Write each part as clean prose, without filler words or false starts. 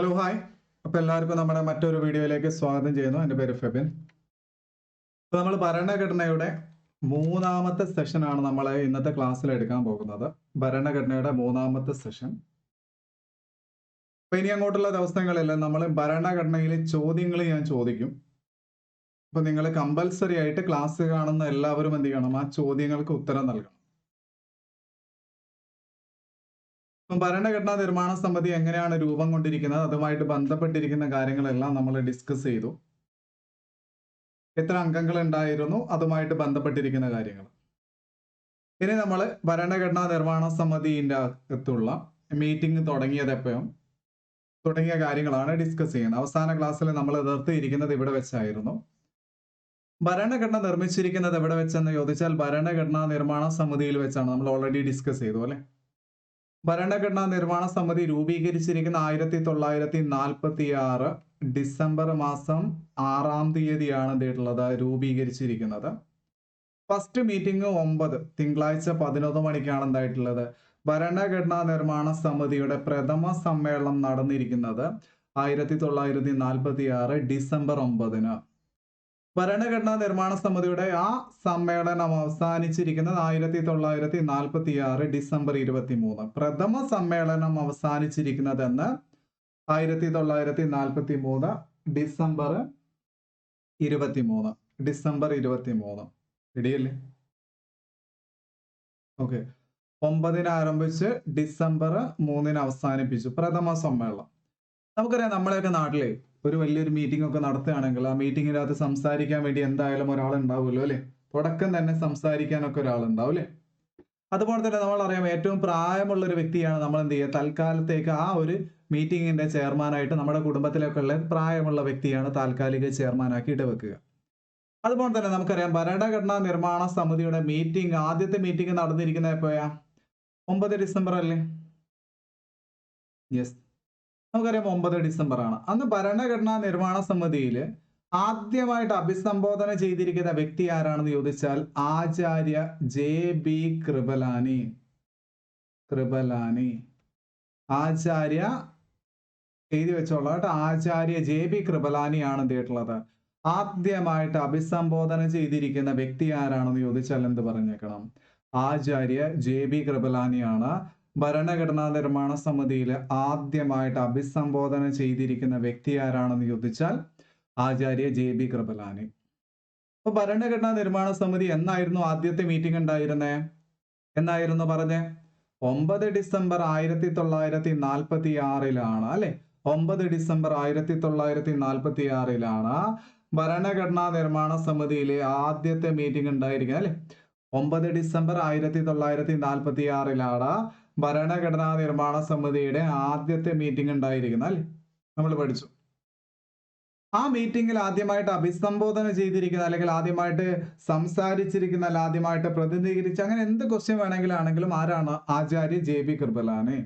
Hello hi. അപ്പോൾ എല്ലാവർക്കും നമ്മുടെ മറ്റൊരു വീഡിയോയിലേക്ക് സ്വാഗതം ചെയ്യുന്നു. എൻ്റെ പേര് ഫെബിൻ. ഇപ്പോൾ നമ്മൾ ഭരണഘടനയുടെ മൂന്നാമത്തെ സെഷനാണ് നമ്മൾ ഇന്നത്തെ ക്ലാസ്സിൽ എടുക്കാൻ പോകുന്നത്. ഭരണഘടനയുടെ മൂന്നാമത്തെ സെഷൻ. അപ്പോൾ ഇനി അങ്ങോട്ടുള്ള ദിവസങ്ങളിൽ നമ്മൾ ഭരണഘടനയിലെ ചോദ്യങ്ങൾ ഞാൻ ചോദിക്കും. അപ്പോൾ നിങ്ങൾ കമ്പൽസറി ആയിട്ട് ക്ലാസ് കാണുന്ന എല്ലാവരും എന്ത് ചെയ്യണം? ആ ചോദ്യങ്ങൾക്ക് ഉത്തരം നൽകണം. ഭരണഘടനാ നിർമ്മാണ സമിതി എങ്ങനെയാണ് രൂപം കൊണ്ടിരിക്കുന്നത്, അതുമായിട്ട് ബന്ധപ്പെട്ടിരിക്കുന്ന കാര്യങ്ങളെല്ലാം നമ്മൾ ഡിസ്കസ് ചെയ്തു. എത്ര അംഗങ്ങൾ ഉണ്ടായിരുന്നു, അതുമായിട്ട് ബന്ധപ്പെട്ടിരിക്കുന്ന കാര്യങ്ങൾ. ഇനി നമ്മൾ ഭരണഘടനാ നിർമ്മാണ സമിതിൻ്റെ അകത്തുള്ള മീറ്റിംഗ് തുടങ്ങിയത് എപ്പോഴും തുടങ്ങിയ കാര്യങ്ങളാണ് ഡിസ്കസ് ചെയ്യുന്നത്. അവസാന ക്ലാസ്സിൽ നമ്മൾ നിർത്തിയിരിക്കുന്നത് ഇവിടെ വെച്ചായിരുന്നു. ഭരണഘടന നിർമ്മിച്ചിരിക്കുന്നത് എവിടെ വെച്ചെന്ന് ചോദിച്ചാൽ ഭരണഘടനാ നിർമ്മാണ സമിതിയിൽ വെച്ചാണ്. നമ്മൾ ഓൾറെഡി ഡിസ്കസ് ചെയ്തു അല്ലെ. ഭരണഘടനാ നിർമ്മാണ സമിതി രൂപീകരിച്ചിരിക്കുന്ന 1946 ഡിസംബർ മാസം 6-ാം തീയതിയാണ് എന്തിട്ടുള്ളത് രൂപീകരിച്ചിരിക്കുന്നത്. ഫസ്റ്റ് മീറ്റിംഗ് 9 തിങ്കളാഴ്ച 11 മണിക്കാണ് എന്തായിട്ടുള്ളത് ഭരണഘടനാ നിർമ്മാണ സമിതിയുടെ പ്രഥമ സമ്മേളനം നടന്നിരിക്കുന്നത് 1946 ഡിസംബർ 9-ന്. ഭരണഘടനാ നിർമ്മാണ സമിതിയുടെ ആ സമ്മേളനം അവസാനിച്ചിരിക്കുന്നത് 1946 ഡിസംബർ 23. പ്രഥമ സമ്മേളനം അവസാനിച്ചിരിക്കുന്നതെന്ന് 1943 ഡിസംബർ 23. ഡിസംബർ 23 ഇടിയല്ലേ? ഓക്കെ. 9-ന് ആരംഭിച്ച് ഡിസംബർ 3-ന് അവസാനിപ്പിച്ചു പ്രഥമ സമ്മേളനം. നമുക്കറിയാം നമ്മളെയൊക്കെ നാട്ടിലെ ഒരു വലിയൊരു മീറ്റിംഗ് ഒക്കെ നടത്തുകയാണെങ്കിൽ ആ മീറ്റിങ്ങിനകത്ത് സംസാരിക്കാൻ വേണ്ടി എന്തായാലും ഒരാൾ ഉണ്ടാവുമല്ലോ അല്ലെ. തുടക്കം തന്നെ സംസാരിക്കാനൊക്കെ ഒരാളുണ്ടാവും അല്ലെ. അതുപോലെ തന്നെ നമ്മൾ അറിയാം ഏറ്റവും പ്രായമുള്ള ഒരു വ്യക്തിയാണ് നമ്മൾ എന്ത് ചെയ്യുക തൽക്കാലത്തേക്ക് ആ ഒരു മീറ്റിങ്ങിന്റെ ചെയർമാനായിട്ട് നമ്മുടെ കുടുംബത്തിലൊക്കെ ഉള്ള പ്രായമുള്ള വ്യക്തിയാണ് താൽക്കാലിക ചെയർമാനാക്കി ഇടവെക്കുക. അതുപോലെ തന്നെ നമുക്കറിയാം ഭരണഘടനാ നിർമ്മാണ സമിതിയുടെ മീറ്റിംഗ് ആദ്യത്തെ മീറ്റിംഗ് നടന്നിരിക്കുന്നത് എപ്പോഴാ? 9 ഡിസംബർ അല്ലേ? യെസ്, നമുക്കറിയാം 9 ഡിസംബർ ആണ്. അന്ന് ഭരണഘടനാ നിർമ്മാണ സമിതിയിൽ ആദ്യമായിട്ട് അഭിസംബോധന ചെയ്തിരിക്കുന്ന വ്യക്തി ആരാണെന്ന് ചോദിച്ചാൽ ആചാര്യ JB കൃപലാനി. ആചാര്യ എഴുതി വെച്ചോളാം. ആചാര്യ JB കൃപലാനിയാണ് എന്ത് ചെയ്തിട്ടുള്ളത് ആദ്യമായിട്ട് അഭിസംബോധന ചെയ്തിരിക്കുന്ന വ്യക്തി ആരാണെന്ന് ചോദിച്ചാൽ എന്ത് പറഞ്ഞേക്കണം? ആചാര്യ JB കൃപലാനിയാണ് ഭരണഘടനാ നിർമ്മാണ സമിതിയിൽ ആദ്യമായിട്ട് അഭിസംബോധന ചെയ്തിരിക്കുന്ന വ്യക്തി ആരാണെന്ന് ചോദിച്ചാൽ ആചാര്യ JB കൃപലാനി. അപ്പൊ ഭരണഘടനാ നിർമ്മാണ സമിതി എന്നായിരുന്നു ആദ്യത്തെ മീറ്റിംഗ് ഉണ്ടായിരുന്നേ? എന്നായിരുന്നു പറഞ്ഞേ? 9 ഡിസംബർ 1946 അല്ലെ. 9 ഡിസംബർ 1946 ഭരണഘടനാ നിർമ്മാണ സമിതിയിലെ ആദ്യത്തെ മീറ്റിംഗ് ഉണ്ടായിരിക്കുന്നത് അല്ലെ. 9 ഡിസംബർ 1946 ഭരണഘടനാ നിർമ്മാണ സമിതിയുടെ ആദ്യത്തെ മീറ്റിംഗ് ഉണ്ടായിരിക്കുന്നത് അല്ലെ. നമ്മൾ പഠിച്ചു. ആ മീറ്റിംഗിൽ ആദ്യമായിട്ട് അഭിസംബോധന ചെയ്തിരിക്കുന്ന അല്ലെങ്കിൽ ആദ്യമായിട്ട് സംസാരിച്ചിരിക്കുന്ന അല്ല ആദ്യമായിട്ട് പ്രതിനിധീകരിച്ച് അങ്ങനെ എന്ത് ക്വസ്റ്റ്യൻ വേണമെങ്കിലാണെങ്കിലും ആരാണ്? ആചാര്യ JB കൃപലാനി.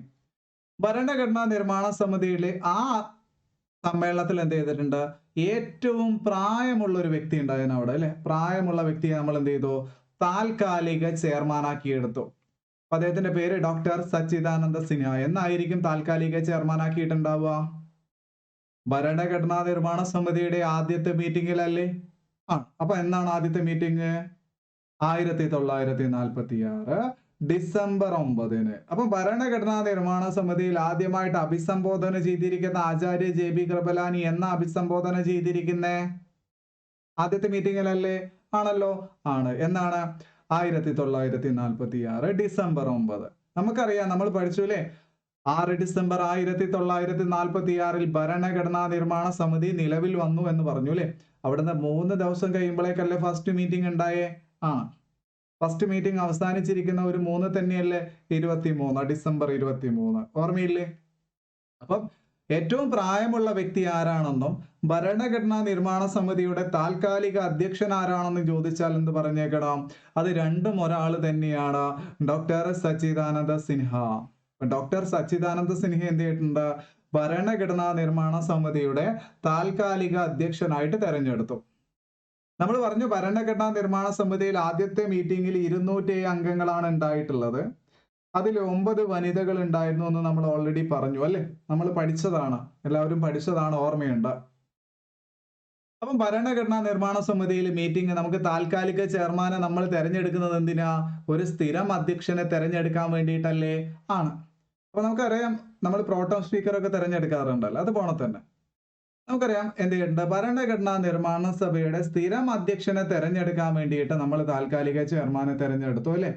ഭരണഘടനാ നിർമ്മാണ സമിതിയിലെ ആ സമ്മേളനത്തിൽ എന്ത് ചെയ്തിട്ടുണ്ട്? ഏറ്റവും പ്രായമുള്ള ഒരു വ്യക്തി ഉണ്ടായിരുന്നു അവിടെ അല്ലെ. പ്രായമുള്ള വ്യക്തിയെ നമ്മൾ എന്ത് ചെയ്തു? താൽക്കാലിക ചെയർമാനാക്കി എടുത്തു. അദ്ദേഹത്തിന്റെ പേര് ഡോക്ടർ സച്ചിദാനന്ദ സിൻഹ. എന്നായിരിക്കും താൽക്കാലിക ചെയർമാനാക്കിയിട്ടുണ്ടാവുക? ഭരണഘടനാ നിർമ്മാണ സമിതിയുടെ ആദ്യത്തെ മീറ്റിംഗിലല്ലേ? അപ്പൊ എന്നാണ് ആദ്യത്തെ മീറ്റിംഗ്? 1946 ഡിസംബർ 9-ന്. അപ്പൊ ഭരണഘടനാ നിർമ്മാണ സമിതിയിൽ ആദ്യമായിട്ട് അഭിസംബോധന ചെയ്തിരിക്കുന്ന ആചാര്യ JB കൃപലാനി എന്ന അഭിസംബോധന ചെയ്തിരിക്കുന്നേ ആദ്യത്തെ മീറ്റിംഗിലല്ലേ? ആണല്ലോ. ആണ്. എന്നാണ്? 1946 ഡിസംബർ 9. നമുക്കറിയാം, നമ്മൾ പഠിച്ചു അല്ലേ. 6 ഡിസംബർ 1946 ഭരണഘടനാ നിർമ്മാണ സമിതി നിലവിൽ വന്നു എന്ന് പറഞ്ഞു അല്ലെ. അവിടുന്ന് 3 ദിവസം കഴിയുമ്പോഴേക്കല്ലേ ഫസ്റ്റ് മീറ്റിംഗ് ഉണ്ടായേ? ഫസ്റ്റ് മീറ്റിംഗ് അവസാനിച്ചിരിക്കുന്ന ഒരു 3 തന്നെയല്ലേ? 23 ഡിസംബർ 23. ഓർമ്മയില്ലേ? അപ്പം ഏറ്റവും പ്രായമുള്ള വ്യക്തി ആരാണെന്നും ഭരണഘടനാ നിർമ്മാണ സമിതിയുടെ താൽക്കാലിക അധ്യക്ഷൻ ആരാണെന്നും ചോദിച്ചാൽ എന്ത് പറഞ്ഞേക്കണം? അത് രണ്ടും ഒരാൾ തന്നെയാണ്, ഡോക്ടർ സച്ചിദാനന്ദ സിൻഹ. ഡോക്ടർ സച്ചിദാനന്ദ സിൻഹ എന്ത് ചെയ്തിട്ടുണ്ട്? ഭരണഘടനാ നിർമ്മാണ സമിതിയുടെ താൽക്കാലിക അധ്യക്ഷനായിട്ട് തെരഞ്ഞെടുത്തു. നമ്മൾ പറഞ്ഞു ഭരണഘടനാ നിർമ്മാണ സമിതിയിൽ ആദ്യത്തെ മീറ്റിംഗിൽ 207 അംഗങ്ങളാണ് ഉണ്ടായിട്ടുള്ളത്. അതിൽ 9 വനിതകൾ ഉണ്ടായിരുന്നു എന്ന് നമ്മൾ ഓൾറെഡി പറഞ്ഞു അല്ലെ? നമ്മൾ പഠിച്ചതാണ്, എല്ലാവരും പഠിച്ചതാണ്, ഓർമ്മയുണ്ട്. അപ്പം ഭരണഘടനാ നിർമ്മാണ സമിതിയിൽ മീറ്റിംഗ് നമുക്ക് താൽക്കാലിക ചെയർമാനെ നമ്മൾ തെരഞ്ഞെടുക്കുന്നത് എന്തിനാ? ഒരു സ്ഥിരം അധ്യക്ഷനെ തെരഞ്ഞെടുക്കാൻ വേണ്ടിയിട്ടല്ലേ? ആണ്. അപ്പൊ നമുക്കറിയാം, നമ്മൾ പ്രോട്ടോം സ്പീക്കർ ഒക്കെ തെരഞ്ഞെടുക്കാറുണ്ടല്ലോ, അത് പോണ തന്നെ നമുക്കറിയാം എന്ത് ചെയ്തിട്ടുണ്ട്, ഭരണഘടനാ നിർമ്മാണ സഭയുടെ സ്ഥിരം അധ്യക്ഷനെ തെരഞ്ഞെടുക്കാൻ വേണ്ടിയിട്ട് നമ്മൾ താൽക്കാലിക ചെയർമാനെ തെരഞ്ഞെടുത്തു അല്ലെ?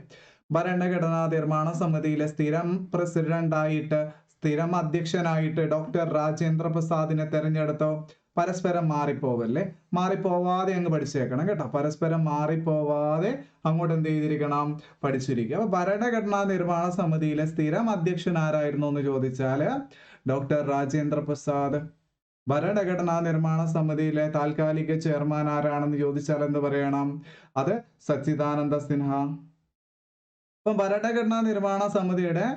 ഭരണഘടനാ നിർമ്മാണ സമിതിയിലെ സ്ഥിരം പ്രസിഡന്റായിട്ട്, സ്ഥിരം അധ്യക്ഷനായിട്ട് ഡോക്ടർ രാജേന്ദ്ര പ്രസാദിനെ തെരഞ്ഞെടുത്തോ? പരസ്പരം മാറിപ്പോവല്ലേ, മാറിപ്പോവാതെ അങ്ങ് പഠിച്ചേക്കണം കേട്ടോ, പരസ്പരം മാറിപ്പോവാതെ അങ്ങോട്ട് എന്ത് ചെയ്തിരിക്കണം, പഠിച്ചിരിക്കുക. അപ്പൊ ഭരണഘടനാ നിർമ്മാണ സമിതിയിലെ സ്ഥിരം അധ്യക്ഷൻ ആരായിരുന്നു എന്ന് ചോദിച്ചാല് ഡോക്ടർ രാജേന്ദ്ര പ്രസാദ്. ഭരണഘടനാ നിർമ്മാണ സമിതിയിലെ താൽക്കാലിക ചെയർമാൻ ആരാണെന്ന് ചോദിച്ചാൽ എന്ത് പറയണം? അത് സച്ചിദാനന്ദ സിൻഹ. ഇപ്പം ഭരണഘടനാ നിർമ്മാണ സമിതിയുടെ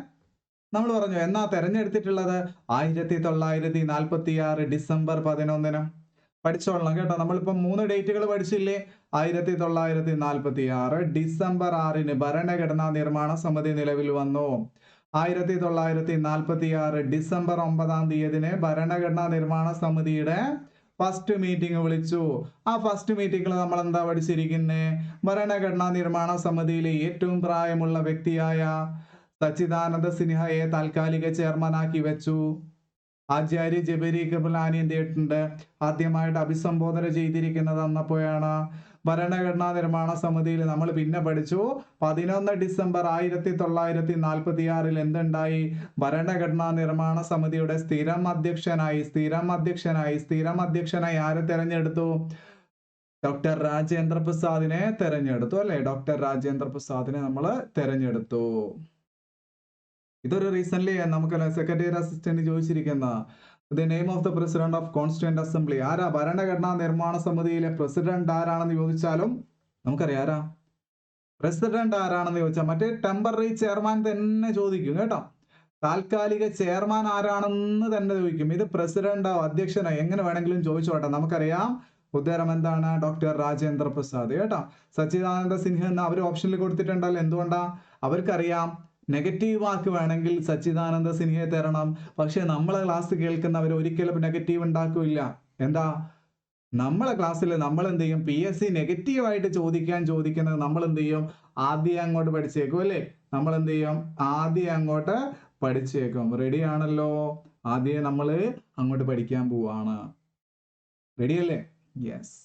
നമ്മൾ പറഞ്ഞു എന്നാ തെരഞ്ഞെടുത്തിട്ടുള്ളത്? 1946 ഡിസംബർ 11. പഠിച്ചോളണം കേട്ടോ. നമ്മളിപ്പം 3 ഡേറ്റുകൾ പഠിച്ചില്ലേ? 1946 ഡിസംബർ 6 ഭരണഘടനാ നിർമ്മാണ സമിതി നിലവിൽ വന്നു. 1946 ഡിസംബർ 9 ഭരണഘടനാ നിർമ്മാണ സമിതിയുടെ ഫസ്റ്റ് മീറ്റിംഗ് വിളിച്ചു. ആ ഫസ്റ്റ് മീറ്റിംഗിൽ നമ്മൾ എന്താ പഠിച്ചിരിക്കുന്നേ? ഭരണഘടനാ നിർമ്മാണ സമിതിയിലെ ഏറ്റവും പ്രായമുള്ള വ്യക്തിയായ സച്ചിദാനന്ദ സിൻഹയെ താൽക്കാലിക ചെയർമാനാക്കി വെച്ചു. ആചാര്യ ജബരി കൃപലാനി എന്ത് ചെയ്തിട്ടുണ്ട്? ആദ്യമായിട്ട് അഭിസംബോധന ചെയ്തിരിക്കുന്നത് അന്നപ്പോഴാണ്. ഭരണഘടനാ നിർമ്മാണ സമിതിയിൽ നമ്മൾ പിന്നെ പഠിച്ചു 11 ഡിസംബർ 1946 എന്തുണ്ടായി? ഭരണഘടനാ നിർമ്മാണ സമിതിയുടെ സ്ഥിരം അധ്യക്ഷനായി ആരെ തെരഞ്ഞെടുത്തു? ഡോക്ടർ രാജേന്ദ്ര പ്രസാദിനെ തെരഞ്ഞെടുത്തു അല്ലെ? ഡോക്ടർ രാജേന്ദ്ര പ്രസാദിനെ നമ്മൾ തെരഞ്ഞെടുത്തു. ഇതൊരു റീസെന്റ് നമുക്ക് സെക്രട്ടറി അസിസ്റ്റന്റ് ചോദിച്ചിരിക്കുന്ന the name of the president of constituent assembly. ആരാ ഭരണഘടനാ നിർമ്മാണ സമിതിയിലെ പ്രസിഡന്റ് ആരാണെന്ന് ചോദിച്ചാലും നമുക്കറിയാം ആരാ പ്രസിഡന്റ് ആരാണെന്ന് ചോദിച്ചാൽ മറ്റേ ടെമ്പററി ചെയർമാൻ തന്നെ ചോദിക്കും കേട്ടോ. താൽക്കാലിക ചെയർമാൻ ആരാണെന്ന് തന്നെ ചോദിക്കും. ഇത് പ്രസിഡന്റോ അധ്യക്ഷനോ എങ്ങനെ വേണമെങ്കിലും ചോദിച്ചോട്ടെ. നമുക്കറിയാം ഉത്തരം എന്താണ്? ഡോക്ടർ രാജേന്ദ്ര പ്രസാദ് കേട്ടോ. സച്ചിദാനന്ദ സിൻഹ എന്ന് അവർ ഓപ്ഷനിൽ കൊടുത്തിട്ടുണ്ടല്ലോ. എന്തുകൊണ്ടാ? അവർക്കറിയാം നെഗറ്റീവ് മാർക്ക് വേണമെങ്കിൽ സച്ചിദാനന്ദ സിൻഹയെ തരണം. പക്ഷെ നമ്മളെ ക്ലാസ് കേൾക്കുന്നവർ ഒരിക്കലും നെഗറ്റീവ് ഉണ്ടാക്കില്ല. എന്താ? നമ്മളെ ക്ലാസ്സിൽ നമ്മൾ എന്ത് ചെയ്യും? PSC നെഗറ്റീവായിട്ട് ചോദിക്കുന്നത് നമ്മൾ എന്ത് ചെയ്യും? ആദ്യം അങ്ങോട്ട് പഠിച്ചേക്കും അല്ലേ? നമ്മൾ എന്ത് ചെയ്യും? ആദ്യം അങ്ങോട്ട് പഠിച്ചേക്കും. റെഡി ആണല്ലോ? ആദ്യം നമ്മൾ അങ്ങോട്ട് പഠിക്കാൻ പോവാണ്. റെഡി അല്ലേ? യെസ്.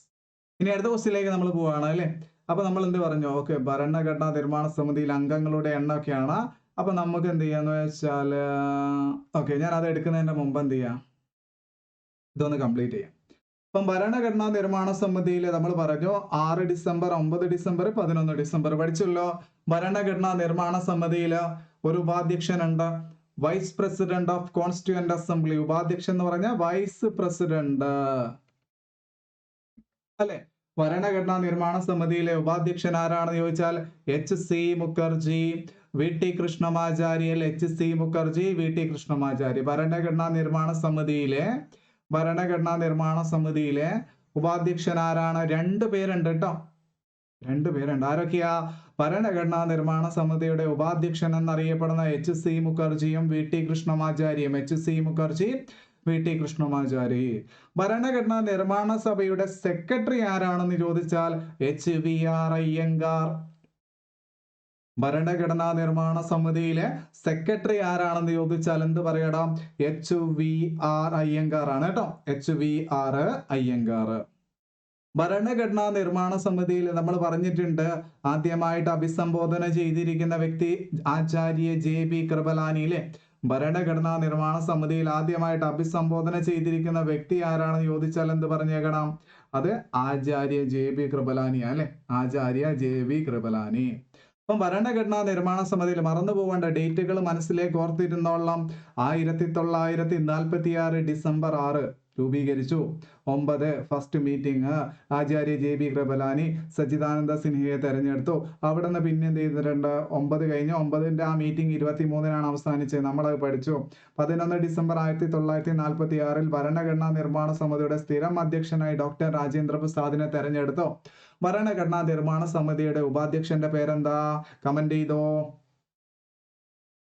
ഇനി അടുത്ത ക്വസ്റ്റ്യനിലേക്ക് നമ്മൾ പോവാണ് അല്ലേ? അപ്പൊ നമ്മൾ എന്ത് പറഞ്ഞു? ഓക്കെ, ഭരണഘടനാ നിർമ്മാണ സമിതിയിൽ അംഗങ്ങളുടെ എണ്ണമൊക്കെയാണ്. അപ്പൊ നമുക്ക് എന്ത് ചെയ്യാന്ന് വെച്ചാൽ ഓക്കെ, ഞാൻ അത് എടുക്കുന്നതിന്റെ മുമ്പ് എന്ത് ചെയ്യാം, ഇതൊന്ന് കംപ്ലീറ്റ് ചെയ്യാം. അപ്പം ഭരണഘടനാ നിർമ്മാണ സമിതിയിൽ നമ്മൾ പറഞ്ഞു 6 ഡിസംബർ 9 ഡിസംബർ 11 ഡിസംബർ പഠിച്ചല്ലോ. ഭരണഘടനാ നിർമ്മാണ സമിതിയിൽ ഒരു ഉപാധ്യക്ഷനുണ്ട്, vice president of constituent assembly. ഉപാധ്യക്ഷൻ എന്ന് പറഞ്ഞാൽ വൈസ് പ്രസിഡന്റ് അല്ലെ? ഭരണഘടനാ നിർമ്മാണ സമിതിയിലെ ഉപാധ്യക്ഷൻ ആരാണെന്ന് ചോദിച്ചാൽ HC Mukherjee, VT Krishnamachari. HC Mukherjee, VT Krishnamachari. ഭരണഘടനാ നിർമ്മാണ സമിതിയിലെ ഉപാധ്യക്ഷൻ ആരാണ്? 2 പേരുണ്ട് കേട്ടോ. 2 പേരുണ്ട്. ആരൊക്കെയാ? ഭരണഘടനാ നിർമ്മാണ സമിതിയുടെ ഉപാധ്യക്ഷൻ എന്നറിയപ്പെടുന്ന HC മുഖർജിയും VT കൃഷ്ണമാചാരിയും. HC Mukherjee, VT Krishnamachari. ഭരണഘടനാ നിർമ്മാണ സഭയുടെ സെക്രട്ടറി ആരാണെന്ന് ചോദിച്ചാൽ HVR അയ്യങ്കാർ. ഭരണഘടനാ നിർമ്മാണ സമിതിയിലെ സെക്രട്ടറി ആരാണെന്ന് ചോദിച്ചാൽ എന്ത് പറയണം? HVR അയ്യങ്കാർ ആണ് കേട്ടോ. HVR അയ്യങ്കാർ. ഭരണഘടനാ നിർമ്മാണ സമിതിയിൽ നമ്മൾ പറഞ്ഞിട്ടുണ്ട് ആദ്യമായിട്ട് അഭിസംബോധന ചെയ്തിരിക്കുന്ന വ്യക്തി ആചാര്യ JB കൃപലാനിയിലെ. ഭരണഘടനാ നിർമ്മാണ സമിതിയിൽ ആദ്യമായിട്ട് അഭിസംബോധന ചെയ്തിരിക്കുന്ന വ്യക്തി ആരാണെന്ന് ചോദിച്ചാൽ എന്ത് പറഞ്ഞേക്കണം? അത് ആചാര്യ JB കൃപലാനി അല്ലെ? ആചാര്യ JB കൃപലാനി. അപ്പം ഭരണഘടനാ നിർമ്മാണ സമിതിയിൽ മറന്നു പോകേണ്ട ഡേറ്റുകൾ മനസ്സിലേക്ക് ഓർത്തിരുന്നോളാം. 1946 ഡിസംബർ 6 രൂപീകരിച്ചു. 9 ഫസ്റ്റ് മീറ്റിംഗ്, ആചാര്യ JB കൃപലാനി, സച്ചിദാനന്ദ സിൻഹയെ തെരഞ്ഞെടുത്തു. അവിടെ നിന്ന് പിന്നെ എന്ത് ചെയ്തിട്ടുണ്ട്? 9 കഴിഞ്ഞ് 9ന്റെ ആ മീറ്റിംഗ് 23-നാണ് അവസാനിച്ചത്. നമ്മളത് പഠിച്ചു. 11 ഡിസംബർ 1946 ഭരണഘടനാ നിർമ്മാണ സമിതിയുടെ സ്ഥിരം അധ്യക്ഷനായി ഡോക്ടർ രാജേന്ദ്ര പ്രസാദിനെ തെരഞ്ഞെടുത്തു. ഭരണഘടനാ നിർമ്മാണ സമിതിയുടെ ഉപാധ്യക്ഷന്റെ പേരെന്താ? കമന്റ് ചെയ്തോ.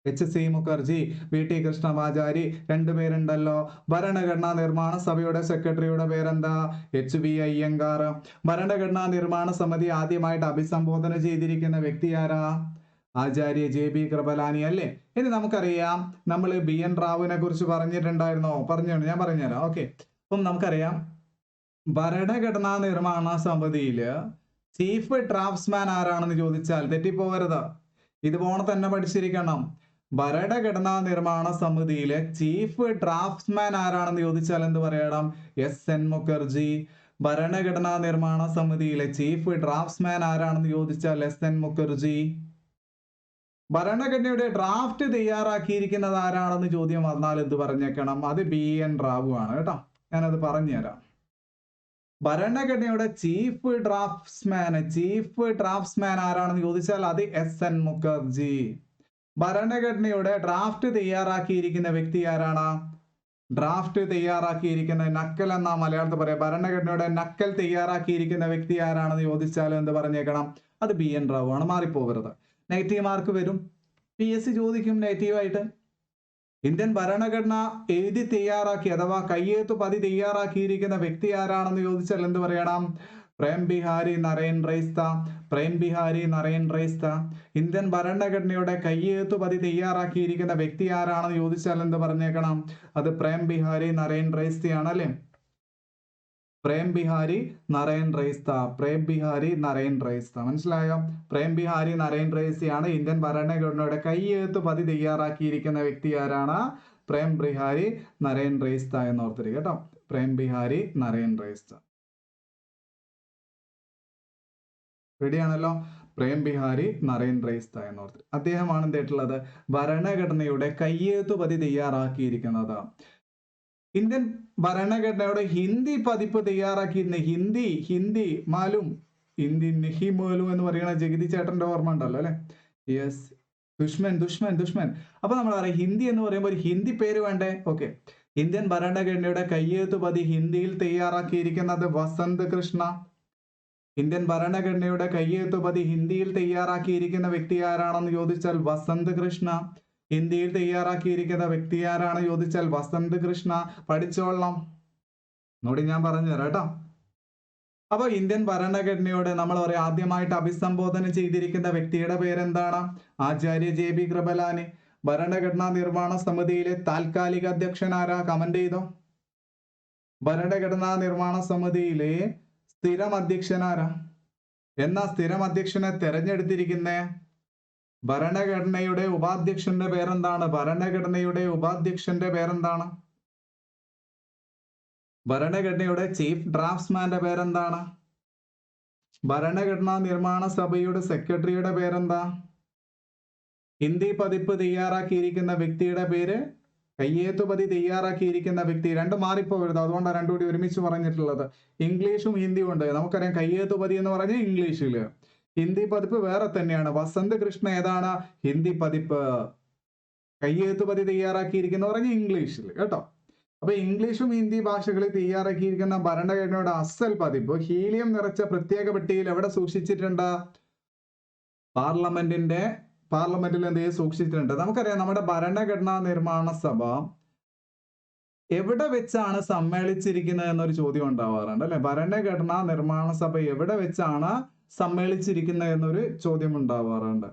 HC Mukherjee, VT Krishnamachari, രണ്ടുപേരുണ്ടല്ലോ. ഭരണഘടനാ നിർമ്മാണ സഭയുടെ സെക്രട്ടറിയുടെ പേരെന്താ? HV അയ്യങ്കാർ. ഭരണഘടനാ നിർമ്മാണ സമിതി ആദ്യമായിട്ട് അഭിസംബോധന ചെയ്തിരിക്കുന്ന വ്യക്തി ആരാ? ആചാര്യ JB കൃപലാനി അല്ലേ. ഇനി നമുക്കറിയാം, നമ്മൾ BN റാവുവിനെ കുറിച്ച് പറഞ്ഞിട്ടുണ്ടായിരുന്നോ? ഞാൻ പറഞ്ഞുതരാം. ഓക്കെ, അപ്പം നമുക്കറിയാം ഭരണഘടനാ നിർമ്മാണ സമിതിയില് ചീഫ് ഡ്രാഫ്റ്റ്സ്മാൻ ആരാണെന്ന് ചോദിച്ചാൽ തെറ്റിപ്പോകരുത്, ഇതുപോലെ തന്നെ പഠിച്ചിരിക്കണം. ഭരണഘടനാ നിർമ്മാണ സമിതിയിലെ ചീഫ് ഡ്രാഫ്റ്റ്സ്മാൻ ആരാണെന്ന് ചോദിച്ചാൽ എന്ത് പറയണം? SN മുഖർജി. ഭരണഘടനാ നിർമ്മാണ സമിതിയിലെ ചീഫ് ഡ്രാഫ്റ്റ്സ്മാൻ ആരാണെന്ന് ചോദിച്ചാൽ SN മുഖർജി. ഭരണഘടനയുടെ ഡ്രാഫ്റ്റ് തയ്യാറാക്കിയിരിക്കുന്നത് ആരാണെന്ന് ചോദ്യം വന്നാൽ എന്ത് പറഞ്ഞേക്കണം? അത് BN റാവു ആണ് കേട്ടോ. ഞാനത് പറഞ്ഞുതരാം. ഭരണഘടനയുടെ ചീഫ് ഡ്രാഫ്റ്റ്സ്മാൻ ആരാണെന്ന് ചോദിച്ചാൽ അത് SN മുഖർജി. ഭരണഘടനയുടെ ഡ്രാഫ്റ്റ് തയ്യാറാക്കിയിരിക്കുന്ന വ്യക്തി ആരാണ്? ഡ്രാഫ്റ്റ് തയ്യാറാക്കിയിരിക്കുന്ന നക്കൽ എന്നാ മലയാളത്തിൽ പറയാം. ഭരണഘടനയുടെ നക്കൽ തയ്യാറാക്കിയിരിക്കുന്ന വ്യക്തി ആരാണെന്ന് ചോദിച്ചാൽ എന്ത് പറഞ്ഞേക്കണം? അത് BN റാവു ആണ്. മാറിപ്പോകരുത്, നെഗറ്റീവ് മാർക്ക് വരും. PSC ചോദിക്കും നെഗറ്റീവായിട്ട്. ഇന്ത്യൻ ഭരണഘടന എഴുതി തയ്യാറാക്കി അഥവാ കയ്യെഴുത്ത് പതി തയ്യാറാക്കിയിരിക്കുന്ന വ്യക്തി ആരാണെന്ന് ചോദിച്ചാൽ എന്ത് പറയണം? പ്രേം ബിഹാരി നരേൻ റൈസ്ത. ഇന്ത്യൻ ഭരണഘടനയുടെ കയ്യെഴുത്ത് പതി തയ്യാറാക്കിയിരിക്കുന്ന വ്യക്തി ആരാണെന്ന് ചോദിച്ചാൽ എന്ത് പറഞ്ഞേക്കണം? അത് പ്രേം ബിഹാരി നരേൻ റൈസ്തയാണ് അല്ലേ. പ്രേം ബിഹാരി നരേൻ റൈസ്ത. മനസ്സിലായോ? പ്രേം ബിഹാരി നരേൻ റൈസ്തയാണ് ഇന്ത്യൻ ഭരണഘടനയുടെ കയ്യെഴുത്ത് പതി തയ്യാറാക്കിയിരിക്കുന്ന വ്യക്തി ആരാണ്? പ്രേം ബിഹാരി നരേൻ റൈസ്ത എന്ന് ഓർത്തിരിക്കുക കേട്ടോ. പ്രേം ബിഹാരി നരേൻ റൈസ്ത. റെഡിയാണല്ലോ? പ്രേം ബിഹാരി നരേൻ റൈസ്ത എന്ന് ഓർത്തിരിക്കുക. അദ്ദേഹമാണ് എന്തായിട്ടുള്ളത്? ഭരണഘടനയുടെ കയ്യെഴുത്ത് പതി തയ്യാറാക്കിയിരിക്കുന്നത്. ഇന്ത്യൻ ഭരണഘടനയുടെ ഹിന്ദി പതിപ്പ് തയ്യാറാക്കിയിരുന്ന ഹിന്ദി മാലും എന്ന് പറയുന്ന ജഗതി ചേട്ടന്റെ ഓർമ്മ ഉണ്ടല്ലോ അല്ലെ. യെസ്, ദുഷ്മൻ. അപ്പൊ നമ്മൾ പറയാം ഹിന്ദി എന്ന് പറയുമ്പോൾ ഒരു ഹിന്ദി പേര് വേണ്ടേ? ഓക്കെ, ഇന്ത്യൻ ഭരണഘടനയുടെ കയ്യെഴുത്ത് പതി ഹിന്ദിയിൽ തയ്യാറാക്കിയിരിക്കുന്നത് വസന്ത് കൃഷ്ണ. ഇന്ത്യൻ ഭരണഘടനയുടെ കയ്യെഴുത്ത് പതി ഹിന്ദിയിൽ തയ്യാറാക്കിയിരിക്കുന്ന വ്യക്തി ആരാണെന്ന് ചോദിച്ചാൽ വസന്ത് കൃഷ്ണ. ഹിന്ദിയിൽ തയ്യാറാക്കിയിരിക്കുന്ന വ്യക്തി ആരാണ് ചോദിച്ചാൽ വസന്ത് കൃഷ്ണ. പഠിച്ചോളാം, നോടി ഞാൻ പറഞ്ഞു തരാം കേട്ടോ. അപ്പൊ ഇന്ത്യൻ ഭരണഘടനയോട് നമ്മൾ പറയാം ആദ്യമായിട്ട് അഭിസംബോധന ചെയ്തിരിക്കുന്ന വ്യക്തിയുടെ പേരെന്താണ്? ആചാര്യ JB കൃപലാനി. ഭരണഘടനാ നിർമ്മാണ സമിതിയിലെ താൽക്കാലിക അധ്യക്ഷൻ ആരാ? കമന്റ് ചെയ്തോ. ഭരണഘടനാ നിർമ്മാണ സമിതിയിലെ സ്ഥിരം അധ്യക്ഷൻ ആരാ? എന്നാ സ്ഥിരം അധ്യക്ഷനെ തെരഞ്ഞെടുത്തിരിക്കുന്നേ? ഭരണഘടനയുടെ ഉപാധ്യക്ഷന്റെ പേരെന്താണ്? ഭരണഘടനയുടെ ചീഫ് ഡ്രാഫ്റ്റ്സ്മാന്റെ പേരെന്താണ്? ഭരണഘടനാ നിർമ്മാണ സഭയുടെ സെക്രട്ടറിയുടെ പേരെന്താ? ഹിന്ദി പതിപ്പ് തയ്യാറാക്കിയിരിക്കുന്ന വ്യക്തിയുടെ പേര്, കയ്യെഴുത്ത് പതി തയ്യാറാക്കിയിരിക്കുന്ന വ്യക്തി. രണ്ടും മാറിപ്പോകരുത്, അതുകൊണ്ടാണ് രണ്ടും കൂടി ഒരുമിച്ച് പറഞ്ഞിട്ടുള്ളത്. ഇംഗ്ലീഷും ഹിന്ദിയും ഉണ്ട്. നമുക്കറിയാം കയ്യെഴുത്ത് പതി എന്ന് പറഞ്ഞാൽ ഇംഗ്ലീഷില്, ഹിന്ദി പതിപ്പ് വേറെ തന്നെയാണ്. വസന്ത് കൃഷ്ണ ഏതാണ്? ഹിന്ദി പതിപ്പ്. കയ്യെഴുത്ത് പതി തയ്യാറാക്കിയിരിക്കുന്ന പറഞ്ഞ ഇംഗ്ലീഷിൽ കേട്ടോ. അപ്പൊ ഇംഗ്ലീഷും ഹിന്ദി ഭാഷകളിൽ തയ്യാറാക്കിയിരിക്കുന്ന ഭരണഘടനയുടെ അസൽ പതിപ്പ് ഹീലിയം നിറച്ച പ്രത്യേക പെട്ടിയിൽ എവിടെ സൂക്ഷിച്ചിട്ടുണ്ട്? പാർലമെന്റിൽ എന്ത് സൂക്ഷിച്ചിട്ടുണ്ട്? നമുക്കറിയാം നമ്മുടെ ഭരണഘടനാ നിർമ്മാണ സഭ എവിടെ വെച്ചാണ് സമ്മേളിച്ചിരിക്കുന്നത് എന്നൊരു ചോദ്യം ഉണ്ടാവാറുണ്ട് അല്ലെ. ഭരണഘടനാ നിർമ്മാണ സഭ എവിടെ വെച്ചാണ് സമ്മേളിച്ചിരിക്കുന്നത് എന്നൊരു ചോദ്യം ഉണ്ടാവാറുണ്ട്.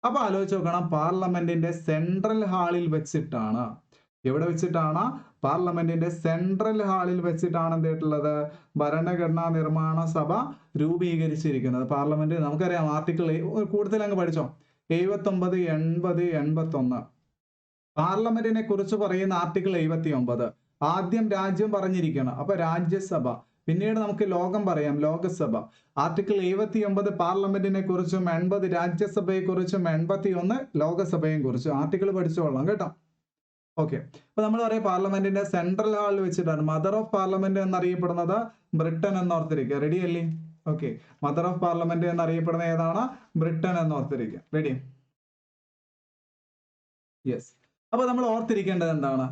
അപ്പൊ ആലോചിച്ച് നോക്കണം, പാർലമെന്റിന്റെ സെൻട്രൽ ഹാളിൽ വെച്ചിട്ടാണ്. എവിടെ വെച്ചിട്ടാണ്? പാർലമെന്റിന്റെ സെൻട്രൽ ഹാളിൽ വെച്ചിട്ടാണ് എന്തായിട്ടുള്ളത്? ഭരണഘടനാ നിർമ്മാണ സഭ രൂപീകരിച്ചിരിക്കുന്നത്. പാർലമെന്റ് നമുക്കറിയാം ആർട്ടിക്കിൾ കൂടുതൽ അങ്ങ് പഠിച്ചോ. 79, 80, 81. പാർലമെന്റിനെ കുറിച്ച് പറയുന്ന ആർട്ടിക്കിൾ 79. ആദ്യം രാജ്യം പറഞ്ഞിരിക്കണം, അപ്പൊ രാജ്യസഭ. പിന്നീട് നമുക്ക് ലോകം പറയാം, ലോകസഭ. ആർട്ടിക്കിൾ 79 പാർലമെന്റിനെ കുറിച്ചും 80 രാജ്യസഭയെ കുറിച്ചും 81 ലോകസഭയെ കുറിച്ചും. ആർട്ടിക്കിൾ പഠിച്ചോളാം കേട്ടോ. ഓക്കെ, അപ്പൊ നമ്മൾ പറയാം പാർലമെന്റിന്റെ സെൻട്രൽ ഹാളിൽ വെച്ചിട്ടാണ്. മദർ ഓഫ് പാർലമെന്റ് എന്നറിയപ്പെടുന്നത് ബ്രിട്ടൻ എന്നോർത്തിരിക്കുക. റെഡി അല്ലേ? ഓക്കെ, മദർ ഓഫ് പാർലമെന്റ് എന്നറിയപ്പെടുന്ന ഏതാണ്? ബ്രിട്ടൻ എന്നോർത്തിരിക്കുക. റെഡി? യെസ്. അപ്പൊ നമ്മൾ ഓർത്തിരിക്കേണ്ടത് എന്താണ്?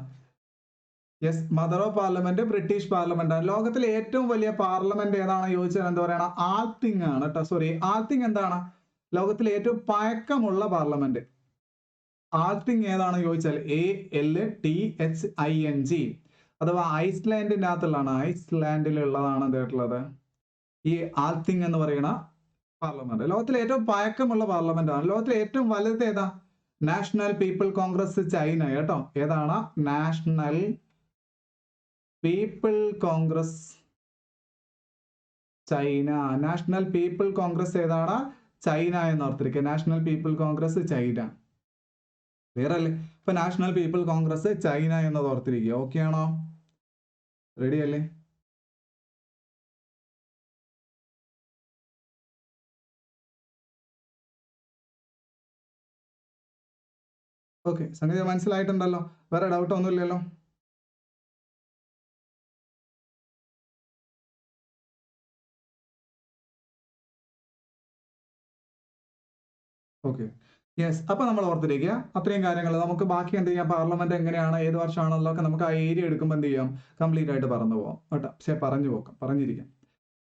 Yes, mother of parliament British parliament ആണ്. ലോകത്തിലെ ഏറ്റവും വലിയ പാർലമെന്റ് ഏതാണ് ചോദിച്ചാൽ എന്താ പറയണം? ആൽത്തിങ് ആണ് കേട്ടോ. സോറി, ആൽത്തിങ് എന്താണ്? ലോകത്തിലെ ഏറ്റവും പഴക്കമുള്ള പാർലമെന്റ്. ആൾത്തിങ് ഏതാണെന്ന് ചോദിച്ചാൽ ALTHING, അഥവാ ഐസ്ലാൻഡിന്റെ അകത്തുള്ളതാണ്, ഐസ്ലാൻഡിലുള്ളതാണ് എന്തായിട്ടുള്ളത് ഈ ആൾത്തിങ് എന്ന് പറയുന്ന പാർലമെന്റ്. ലോകത്തിലെ ഏറ്റവും പഴക്കമുള്ള പാർലമെന്റ് ആണ്. ലോകത്തിലെ ഏറ്റവും വലുത് ഏതാ? നാഷണൽ പീപ്പിൾ കോൺഗ്രസ് ചൈന കേട്ടോ. ഏതാണ്? National people Congress China. National people Congress ഏതാണ്? ചൈന എന്ന് ഓർത്തിരിക്കുക. National people Congress China. Clear അല്ലേ? ഇപ്പൊ നാഷണൽ പീപ്പിൾ കോൺഗ്രസ് ചൈന എന്നത് ഓർത്തിരിക്കുക. ഓക്കെ ആണോ? റെഡി അല്ലേ? ഓക്കെ, സംഗതി മനസ്സിലായിട്ടുണ്ടല്ലോ? വേറെ ഡൗട്ട് ഒന്നുമില്ലല്ലോ? Okay, yes. അപ്പൊ നമ്മൾ ഓർത്തിരിക്കുക അത്രയും കാര്യങ്ങൾ. നമുക്ക് ബാക്കി എന്ത് ചെയ്യാം, പാർലമെന്റ് എങ്ങനെയാണ്, ഏത് വർഷമാണെന്നൊക്കെ നമുക്ക് ആ ഏരിയ എടുക്കുമ്പോൾ എന്ത് ചെയ്യാം, കംപ്ലീറ്റ് ആയിട്ട് പറഞ്ഞു പോകാം കേട്ടോ. പക്ഷെ പറഞ്ഞിരിക്കാം.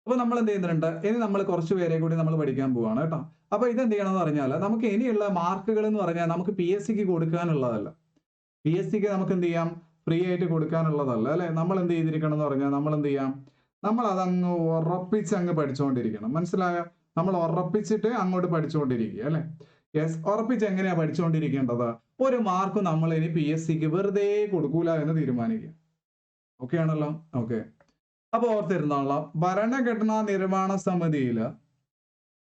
അപ്പൊ നമ്മൾ എന്ത് ചെയ്യുന്നുണ്ട്, ഇനി നമ്മൾ കുറച്ച് പേരെ കൂടി നമ്മൾ പഠിക്കാൻ പോവാണ് കേട്ടോ. അപ്പൊ ഇത് എന്ത് ചെയ്യണമെന്ന് പറഞ്ഞാൽ, നമുക്ക് ഇനിയുള്ള മാർക്കുകൾ എന്ന് പറഞ്ഞാൽ നമുക്ക് PSC കൊടുക്കാനുള്ളതല്ല. PSC നമുക്ക് എന്ത് ചെയ്യാം, ഫ്രീ ആയിട്ട് കൊടുക്കാനുള്ളതല്ല അല്ലെ. നമ്മൾ എന്ത് ചെയ്തിരിക്കണം എന്ന് പറഞ്ഞാൽ, നമ്മൾ എന്ത് ചെയ്യാം, നമ്മൾ അതങ്ങ് ഉറപ്പിച്ച് അങ്ങ് പഠിച്ചുകൊണ്ടിരിക്കണം. മനസ്സിലായോ? നമ്മൾ ഉറപ്പിച്ചിട്ട് അങ്ങോട്ട് പഠിച്ചുകൊണ്ടിരിക്കുക അല്ലെ. യെസ്, ഉറപ്പിച്ച് എങ്ങനെയാ പഠിച്ചുകൊണ്ടിരിക്കേണ്ടത്? ഒരു മാർക്ക് നമ്മൾ ഇനി PSC വെറുതെ കൊടുക്കൂല എന്ന് തീരുമാനിക്കുക. ഓക്കെ ആണല്ലോ? ഓക്കെ, അപ്പൊ ഓർത്തിരുന്നോളാം, ഭരണഘടനാ നിർമ്മാണ സമിതിയില്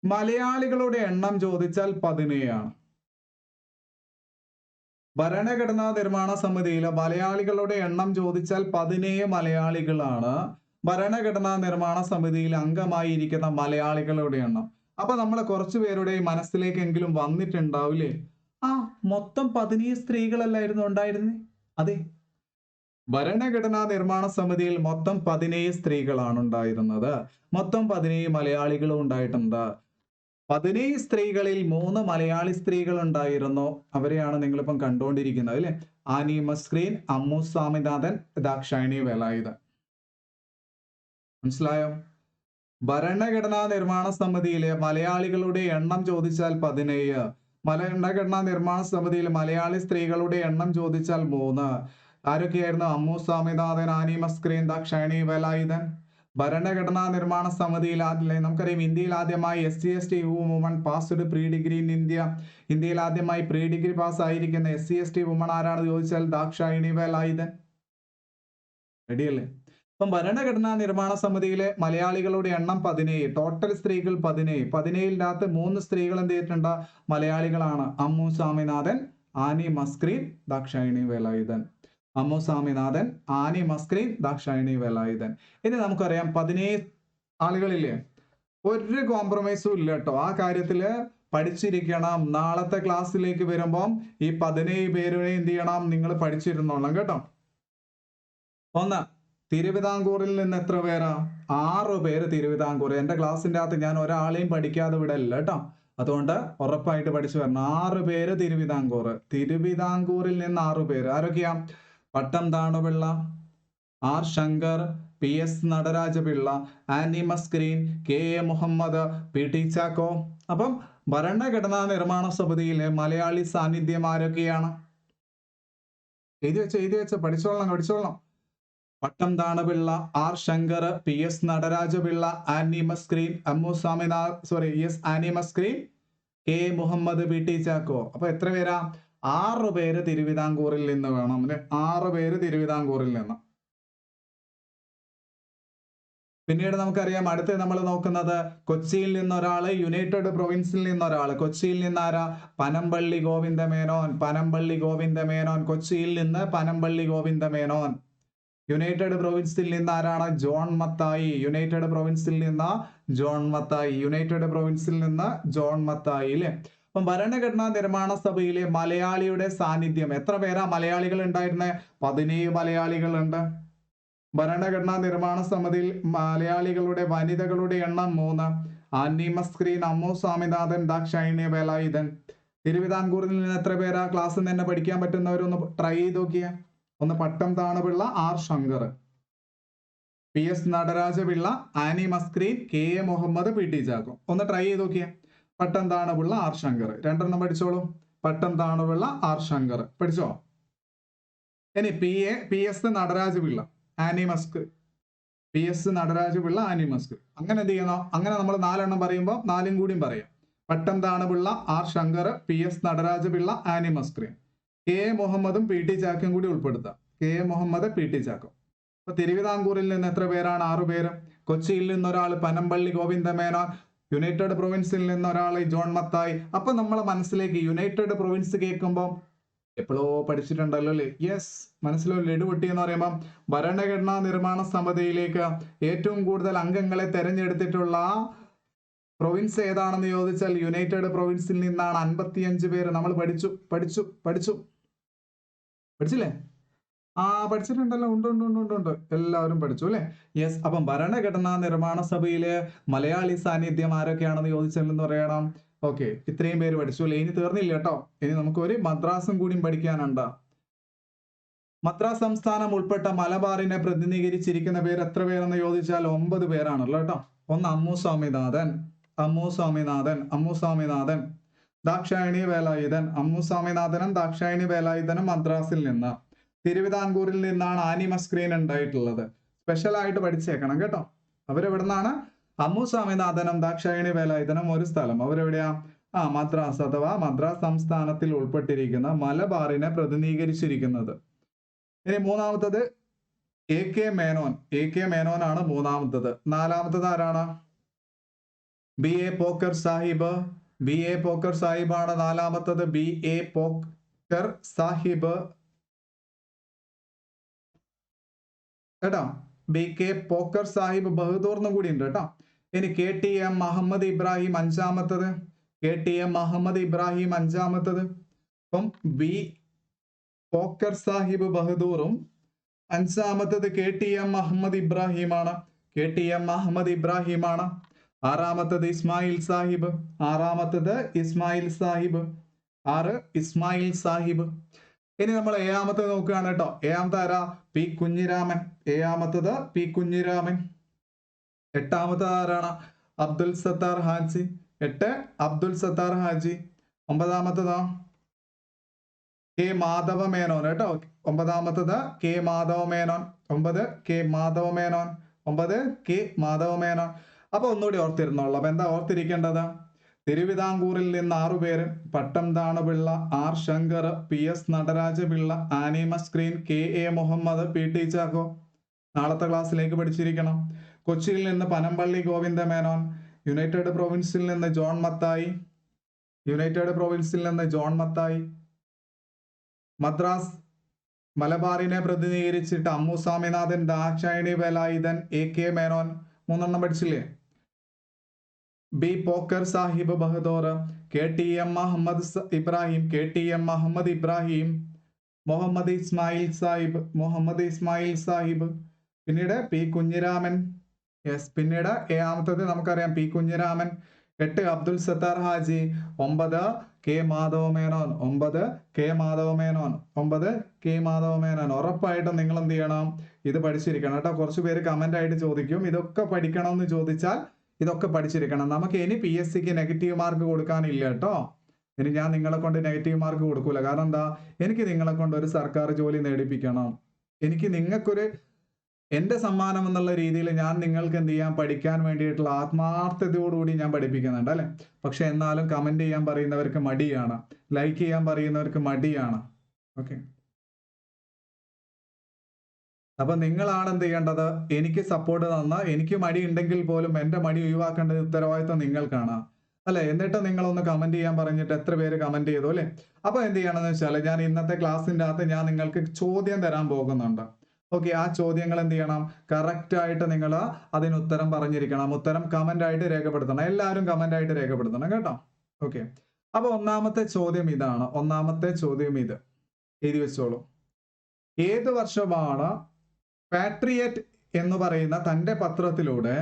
മലയാളികളുടെ എണ്ണം ചോദിച്ചാൽ 17 ആണ്. ഭരണഘടനാ നിർമ്മാണ സമിതിയിലെ മലയാളികളുടെ എണ്ണം ചോദിച്ചാൽ 17 മലയാളികളാണ് ഭരണഘടനാ നിർമ്മാണ സമിതിയിൽ അംഗമായിരിക്കുന്ന മലയാളികളുടെ എണ്ണം. അപ്പൊ നമ്മളെ കുറച്ചു പേരുടെ മനസ്സിലേക്കെങ്കിലും വന്നിട്ടുണ്ടാവില്ലേ, ആ മൊത്തം 17 സ്ത്രീകളല്ലായിരുന്നു ഉണ്ടായിരുന്നേ? അതെ, ഭരണഘടനാ നിർമ്മാണ സമിതിയിൽ മൊത്തം 17 സ്ത്രീകളാണ് ഉണ്ടായിരുന്നത്. മൊത്തം 17 മലയാളികളും ഉണ്ടായിട്ടുണ്ട്. 17 സ്ത്രീകളിൽ 3 മലയാളി സ്ത്രീകൾ ഉണ്ടായിരുന്നു. അവരെയാണ് നിങ്ങളിപ്പം കണ്ടുകൊണ്ടിരിക്കുന്നത് അല്ലെ. ആനി മസ്ക്രീൻ, അമ്മു സ്വാമിനാഥൻ, ദാക്ഷായണി വേലായുധൻ. മനസ്സിലായോ? ഭരണഘടനാ നിർമ്മാണ സമിതിയിലെ മലയാളികളുടെ എണ്ണം ചോദിച്ചാൽ 17. ഭരണഘടനാ നിർമ്മാണ സമിതിയിൽ മലയാളി സ്ത്രീകളുടെ എണ്ണം ചോദിച്ചാൽ 3. ആരൊക്കെയായിരുന്നു? അമ്മു സ്വാമിനാഥൻ, ആനി മസ്ക്രീൻ, ദാക്ഷായണി വേലായുധൻ. ഭരണഘടനാ നിർമ്മാണ സമിതിയിൽ നമുക്കറിയാം, ഇന്ത്യയിൽ ആദ്യമായി SC/ST woman passed pre degree in India. ഇന്ത്യയിൽ ആദ്യമായി പ്രീ ഡിഗ്രി പാസ് ആയിരിക്കുന്ന SC/ST വുമൺ ആരാണ് ചോദിച്ചാൽ ദാക്ഷായണി വേലായുധൻ. റെഡിയല്ലേ? അപ്പം ഭരണഘടനാ നിർമ്മാണ സമിതിയിലെ മലയാളികളുടെ എണ്ണം 17. ടോട്ടൽ സ്ത്രീകൾ 17. 17ന്റെ അകത്ത് 3 സ്ത്രീകൾ എന്ത് ചെയ്തിട്ടുണ്ട്, മലയാളികളാണ്. അമ്മു സ്വാമിനാഥൻ, ആനി മസ്ക്രീൻ, ദാക്ഷായണി വേലായുധൻ. അമ്മു സ്വാമിനാഥൻ, ആനി മസ്ക്രീൻ, ദാക്ഷായണി വേലായുധൻ. ഇനി നമുക്കറിയാം 17 ആളുകളില്ലേ, ഒരു കോംപ്രമൈസും ഇല്ല കേട്ടോ ആ കാര്യത്തില്. പഠിച്ചിരിക്കണം. നാളത്തെ ക്ലാസ്സിലേക്ക് വരുമ്പം ഈ 17 പേരെ എന്ത് ചെയ്യണം, നിങ്ങൾ പഠിച്ചിരുന്നോളാം കേട്ടോ. ഒന്ന്, തിരുവിതാംകൂറിൽ നിന്ന് എത്ര പേരാ? 6 പേര് തിരുവിതാംകൂർ. എന്റെ ക്ലാസ്സിന്റെ അകത്ത് ഞാൻ ഒരാളെയും പഠിക്കാതെ വിടല്ല കേട്ടോ. അതുകൊണ്ട് ഉറപ്പായിട്ട് പഠിച്ചു വരണം. 6 പേര് തിരുവിതാംകൂർ. തിരുവിതാംകൂറിൽ നിന്ന് 6 പേര്. ആരൊക്കെയാ? Pattom Thanu Pillai, R Shankar, PS Nataraja Pillai, Annie Mascarene, KA Muhammad, PT Chacko. അപ്പം ഭരണഘടനാ നിർമ്മാണ സമിതിയിലെ മലയാളി സാന്നിധ്യം ആരൊക്കെയാണ്? എഴുതി വെച്ച പഠിച്ചോളണം. Pattom Thanu Pillai, R Shankar, PS Nataraja Pillai, Annie Mascarene, Annie Mascarene, KA Muhammad, PT Chacko. അപ്പൊ എത്ര പേരാ? 6 പേര് തിരുവിതാംകൂറിൽ നിന്ന് വേണം അല്ലെ. 6 പേര് തിരുവിതാംകൂറിൽ നിന്ന്. പിന്നീട് നമുക്കറിയാം, അടുത്ത് നമ്മൾ നോക്കുന്നത് കൊച്ചിയിൽ നിന്ന് ഒരാള്, യുണൈറ്റഡ് പ്രൊവിൻസിൽ നിന്ന് ഒരാള്. കൊച്ചിയിൽ നിന്ന് ആരാ? പനമ്പള്ളി ഗോവിന്ദമേനോൻ. കൊച്ചിയിൽ നിന്ന് പനമ്പള്ളി ഗോവിന്ദമേനോൻ. യുണൈറ്റഡ് പ്രൊവിൻസിൽ നിന്ന് ആരാണ്? ജോൺ മത്തായി. യുണൈറ്റഡ് പ്രൊവിൻസിൽ നിന്ന് ജോൺ മത്തായി അല്ലെ. അപ്പം ഭരണഘടനാ നിർമ്മാണ സഭയിലെ മലയാളിയുടെ സാന്നിധ്യം എത്ര പേരാ മലയാളികൾ ഉണ്ടായിരുന്നെ? 17 മലയാളികളുണ്ട്. ഭരണഘടനാ നിർമ്മാണ സമിതിയിൽ മലയാളികളുടെ വനിതകളുടെ എണ്ണം 3. ആനി മസ്ക്രീൻ, അമ്മു സ്വാമിനാഥൻ, ദാക്ഷായണി വേലായുധൻ. തിരുവിതാംകൂറിൽ നിന്ന് എത്ര പേരാ? ക്ലാസ്സിൽ തന്നെ പഠിക്കാൻ പറ്റുന്നവരൊന്ന് ട്രൈ ചെയ്ത് നോക്കിയ. ഒന്ന് Pattom Thanu Pillai, R Shankar, PS Nataraja Pillai, Annie Mascarene, KA Muhammad, PT Chacko. ഒന്ന് ട്രൈ ചെയ്ത് നോക്കിയ. പട്ടം താണുപിള്ള, R ശങ്കർ. 2 പഠിച്ചോളൂ. പട്ടം താണുപിള്ള, ആർ ശങ്കർ. പഠിച്ചോ? ഇനി P S Nataraja Pillai, Annie Musk. P S Nataraja Pillai, Annie Musk. അങ്ങനെ എന്ത് ചെയ്യണം? അങ്ങനെ നമ്മൾ 4 എണ്ണം പറയുമ്പോൾ 4 കൂടിയും പറയാം. Pattom Thanu Pillai, R Shankar, P S Nataraja Pillai, Annie മസ്ക്. കെ എ മുഹമ്മദും പി ടി ചാക്കയും കൂടി ഉൾപ്പെടുത്താം. K A Muhammad, P T Chacko. അപ്പൊ തിരുവിതാംകൂറിൽ നിന്ന് എത്ര പേരാണ്? 6 പേര്. കൊച്ചിയിൽ നിന്ന് ഒരാൾ പനമ്പള്ളി ഗോവിന്ദമേനോൻ, യുണൈറ്റഡ് പ്രൊവിൻസിൽ നിന്ന് ഒരാൾ ജോൺ മത്തായി. അപ്പൊ നമ്മളെ മനസ്സിലേക്ക് യുണൈറ്റഡ് പ്രൊവിൻസ് കേൾക്കുമ്പോൾ എപ്പോഴോ പഠിച്ചിട്ടുണ്ടല്ലോ അല്ലേ? യെസ്, മനസ്സിലോ? ലഡുപൊട്ടി എന്ന് പറയുമ്പോൾ ഭരണഘടനാ നിർമ്മാണ സമിതിയിലേക്ക് ഏറ്റവും കൂടുതൽ അംഗങ്ങളെ തെരഞ്ഞെടുത്തിട്ടുള്ള പ്രൊവിൻസ് ഏതാണെന്ന് ചോദിച്ചാൽ യുണൈറ്റഡ് പ്രൊവിൻസിൽ നിന്നാണ് 55 പേര്. നമ്മൾ പഠിച്ചില്ലേ? പഠിച്ചിട്ടുണ്ടല്ലോ. ഉണ്ട്. എല്ലാവരും പഠിച്ചു അല്ലെ? യെസ്. അപ്പം ഭരണഘടനാ നിർമ്മാണ സഭയില് മലയാളി സാന്നിധ്യം ആരൊക്കെയാണെന്ന് ചോദിച്ചാൽ എന്ന് പറയണം. ഓക്കെ, ഇത്രയും പേര് പഠിച്ചു അല്ലെ? ഇനി തീർന്നില്ല കേട്ടോ. ഇനി നമുക്ക് ഒരു മദ്രാസും കൂടി പഠിക്കാനുണ്ട്. മദ്രാസ് സംസ്ഥാനം ഉൾപ്പെട്ട മലബാറിനെ പ്രതിനിധീകരിച്ചിരിക്കുന്ന പേര് എത്ര പേരെന്ന് ചോദിച്ചാൽ 9 പേരാണല്ലോ കേട്ടോ. ഒന്ന് അമ്മു സ്വാമിനാഥൻ, ദാക്ഷായണി വേലായുധൻ. അമ്മു സ്വാമിനാഥനും ദാക്ഷായണി വേലായുധനും മദ്രാസിൽ നിന്ന്. തിരുവിതാംകൂറിൽ നിന്നാണ് ആനി മസ്ക്രീൻ ഉണ്ടായിട്ടുള്ളത്. സ്പെഷ്യൽ ആയിട്ട് പഠിച്ചേക്കണം കേട്ടോ. അവരെവിടുന്നാണ്? അമ്മു സ്വാമിനാഥനും ദാക്ഷായണി വേലായുധനും ഒരു സ്ഥലം. അവരെവിടെയാ? മദ്രാസ്, അഥവാ മദ്രാസ് സംസ്ഥാനത്തിൽ ഉൾപ്പെട്ടിരിക്കുന്ന മലബാറിനെ പ്രതിനിധീകരിച്ചിരിക്കുന്നത്. ഇനി മൂന്നാമത്തത് എ കെ മേനോൻ ആണ് മൂന്നാമത്തത്. നാലാമത്തത് ആരാണ്? ബി എ പോക്കർ സാഹിബാണ് നാലാമത്തത്. ബി എ പോക്കർ സാഹിബ് കേട്ടോ. ബി കെ പോക്കർ സാഹിബ് ബഹദൂർന്നും കൂടി ഉണ്ട് കേട്ടോ. ഇനി K T M Muhammad Ibrahim അഞ്ചാമത്തത്. അപ്പം ബി പോക്കർ സാഹിബ് ബഹദൂറും അഞ്ചാമത്തത് കെ ടി എം മുഹമ്മദ് ഇബ്രാഹിമാണ്. ആറാമത്തത് ഇസ്മായിൽ സാഹിബ്. ഇനി നമ്മൾ ഏഴാമത്തെ നോക്കുകയാണ് കേട്ടോ. ഏഴാമത്തെ ആരാ? പി കുഞ്ഞിരാമൻ. എട്ടാമത്തെ ആരാണ്? അബ്ദുൽ സത്താർ ഹാജി. ഒമ്പതാമത്തതോ? കെ മാധവ മേനോൻ കേട്ടോ. ഒമ്പതാമത്തത് കെ മാധവ മേനോൻ. അപ്പൊ ഒന്നുകൂടി ഓർത്തിരുന്നോളൂ. അപ്പൊ എന്താ ഓർത്തിരിക്കേണ്ടത്? തിരുവിതാംകൂറിൽ നിന്ന് 6 പേര്. Pattom Thanu Pillai, R Shankar, P S Nataraja Pillai, Annie Mascarene, K A Muhammad, P T Chacko. നാളത്തെ ക്ലാസ്സിലേക്ക് പഠിച്ചിരിക്കണം. കൊച്ചിയിൽ നിന്ന് പനമ്പള്ളി ഗോവിന്ദമേനോൻ, യുണൈറ്റഡ് പ്രൊവിൻസിൽ നിന്ന് ജോൺ മത്തായി. മദ്രാസ് മലബാറിനെ പ്രതിനിധീകരിച്ചിട്ട് അമ്മു സ്വാമിനാഥൻ, ദാക്ഷായണി വേലായുധൻ, എ കെ മേനോൻ. 3 എണ്ണം പഠിച്ചില്ലേ? B Pokker Sahib Bahadur, K T M Muhammad Ibrahim, Muhammad Ismail Sahib. പിന്നീട് പി കുഞ്ഞിരാമൻ. പിന്നീട് ഏഴാമത്തത് നമുക്കറിയാം പി കുഞ്ഞിരാമൻ. 8 അബ്ദുൽ സത്താർ ഹാജി. 9 കെ മാധവ മേനോൻ. ഉറപ്പായിട്ടും നിങ്ങൾ എന്ത് ചെയ്യണം? ഇത് പഠിച്ചിരിക്കണം കേട്ടോ. കുറച്ച് പേര് കമന്റ് ആയിട്ട് ചോദിക്കും ഇതൊക്കെ പഠിക്കണം എന്ന് ചോദിച്ചാൽ ഇതൊക്കെ പഠിച്ചിരിക്കണം. നമുക്ക് ഇനി പി എസ് സിക്ക് നെഗറ്റീവ് മാർക്ക് കൊടുക്കാനില്ല കേട്ടോ. ഇനി ഞാൻ നിങ്ങളെ കൊണ്ട് നെഗറ്റീവ് മാർക്ക് കൊടുക്കൂല. കാരണം എന്താ? എനിക്ക് നിങ്ങളെ കൊണ്ട് ഒരു സർക്കാർ ജോലി നേടിപ്പിക്കണം. എനിക്ക് നിങ്ങൾക്കൊരു എന്റെ സമ്മാനം എന്നുള്ള രീതിയിൽ ഞാൻ നിങ്ങൾക്ക് എന്ത് ചെയ്യാൻ പഠിക്കാൻ വേണ്ടിയിട്ടുള്ള ആത്മാർത്ഥതയോടുകൂടി ഞാൻ പഠിപ്പിക്കുന്നുണ്ട് അല്ലെ. പക്ഷെ എന്നാലും കമന്റ് ചെയ്യാൻ പറയുന്നവർക്ക് മടിയാണ്, ലൈക്ക് ചെയ്യാൻ പറയുന്നവർക്ക് മടിയാണ്. ഓക്കെ, അപ്പൊ നിങ്ങളാണ് എന്ത് ചെയ്യേണ്ടത്? എനിക്ക് സപ്പോർട്ട് തന്ന, എനിക്ക് മടി ഉണ്ടെങ്കിൽ പോലും എന്റെ മടി ഒഴിവാക്കേണ്ടത് ഉത്തരവാദിത്വം നിങ്ങൾക്കാണ് അല്ലെ. എന്നിട്ട് നിങ്ങളൊന്ന് കമന്റ് ചെയ്യാൻ പറഞ്ഞിട്ട് എത്ര പേര് കമന്റ് ചെയ്തു അല്ലെ. അപ്പൊ എന്ത് ചെയ്യണമെന്ന് വെച്ചാൽ ഞാൻ ഇന്നത്തെ ക്ലാസ്സിന്റെ അകത്ത് ഞാൻ നിങ്ങൾക്ക് ചോദ്യം തരാൻ പോകുന്നുണ്ട്. ഓക്കെ, ആ ചോദ്യങ്ങൾ എന്ത് ചെയ്യണം? കറക്റ്റ് ആയിട്ട് നിങ്ങൾ അതിന് ഉത്തരം പറഞ്ഞിരിക്കണം. ഉത്തരം കമന്റ് ആയിട്ട് രേഖപ്പെടുത്തണം. എല്ലാവരും കമന്റ് ആയിട്ട് രേഖപ്പെടുത്തണം കേട്ടോ. ഓക്കെ, അപ്പൊ ഒന്നാമത്തെ ചോദ്യം ഇതാണ്. ഇത് എഴുതി വെച്ചോളൂ. ഏത് വർഷമാണ് പാട്രിയറ്റ് എന്ന് പറയുന്ന തന്റെ പത്രത്തിലൂടെ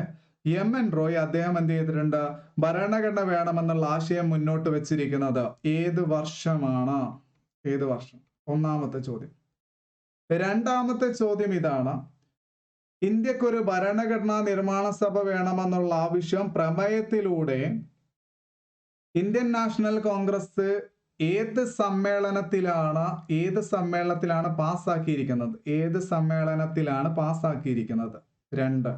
എം.എൻ. റോയ് അദ്ദേഹം എന്ത് ചെയ്തിട്ടുണ്ട്? ഭരണഘടന വേണമെന്നുള്ള ആശയം മുന്നോട്ട് വെച്ചിരിക്കുന്നത്? ഏത് വർഷമാണ്? ഒന്നാമത്തെ ചോദ്യം. രണ്ടാമത്തെ ചോദ്യം ഇതാണ്. ഇന്ത്യക്കൊരു ഭരണഘടനാ നിർമ്മാണ സഭ വേണമെന്നുള്ള ആവശ്യം പ്രമേയത്തിലൂടെ ഇന്ത്യൻ നാഷണൽ കോൺഗ്രസ് ഏത് സമ്മേളനത്തിലാണ് പാസ്സാക്കിയിരിക്കുന്നത്? 2.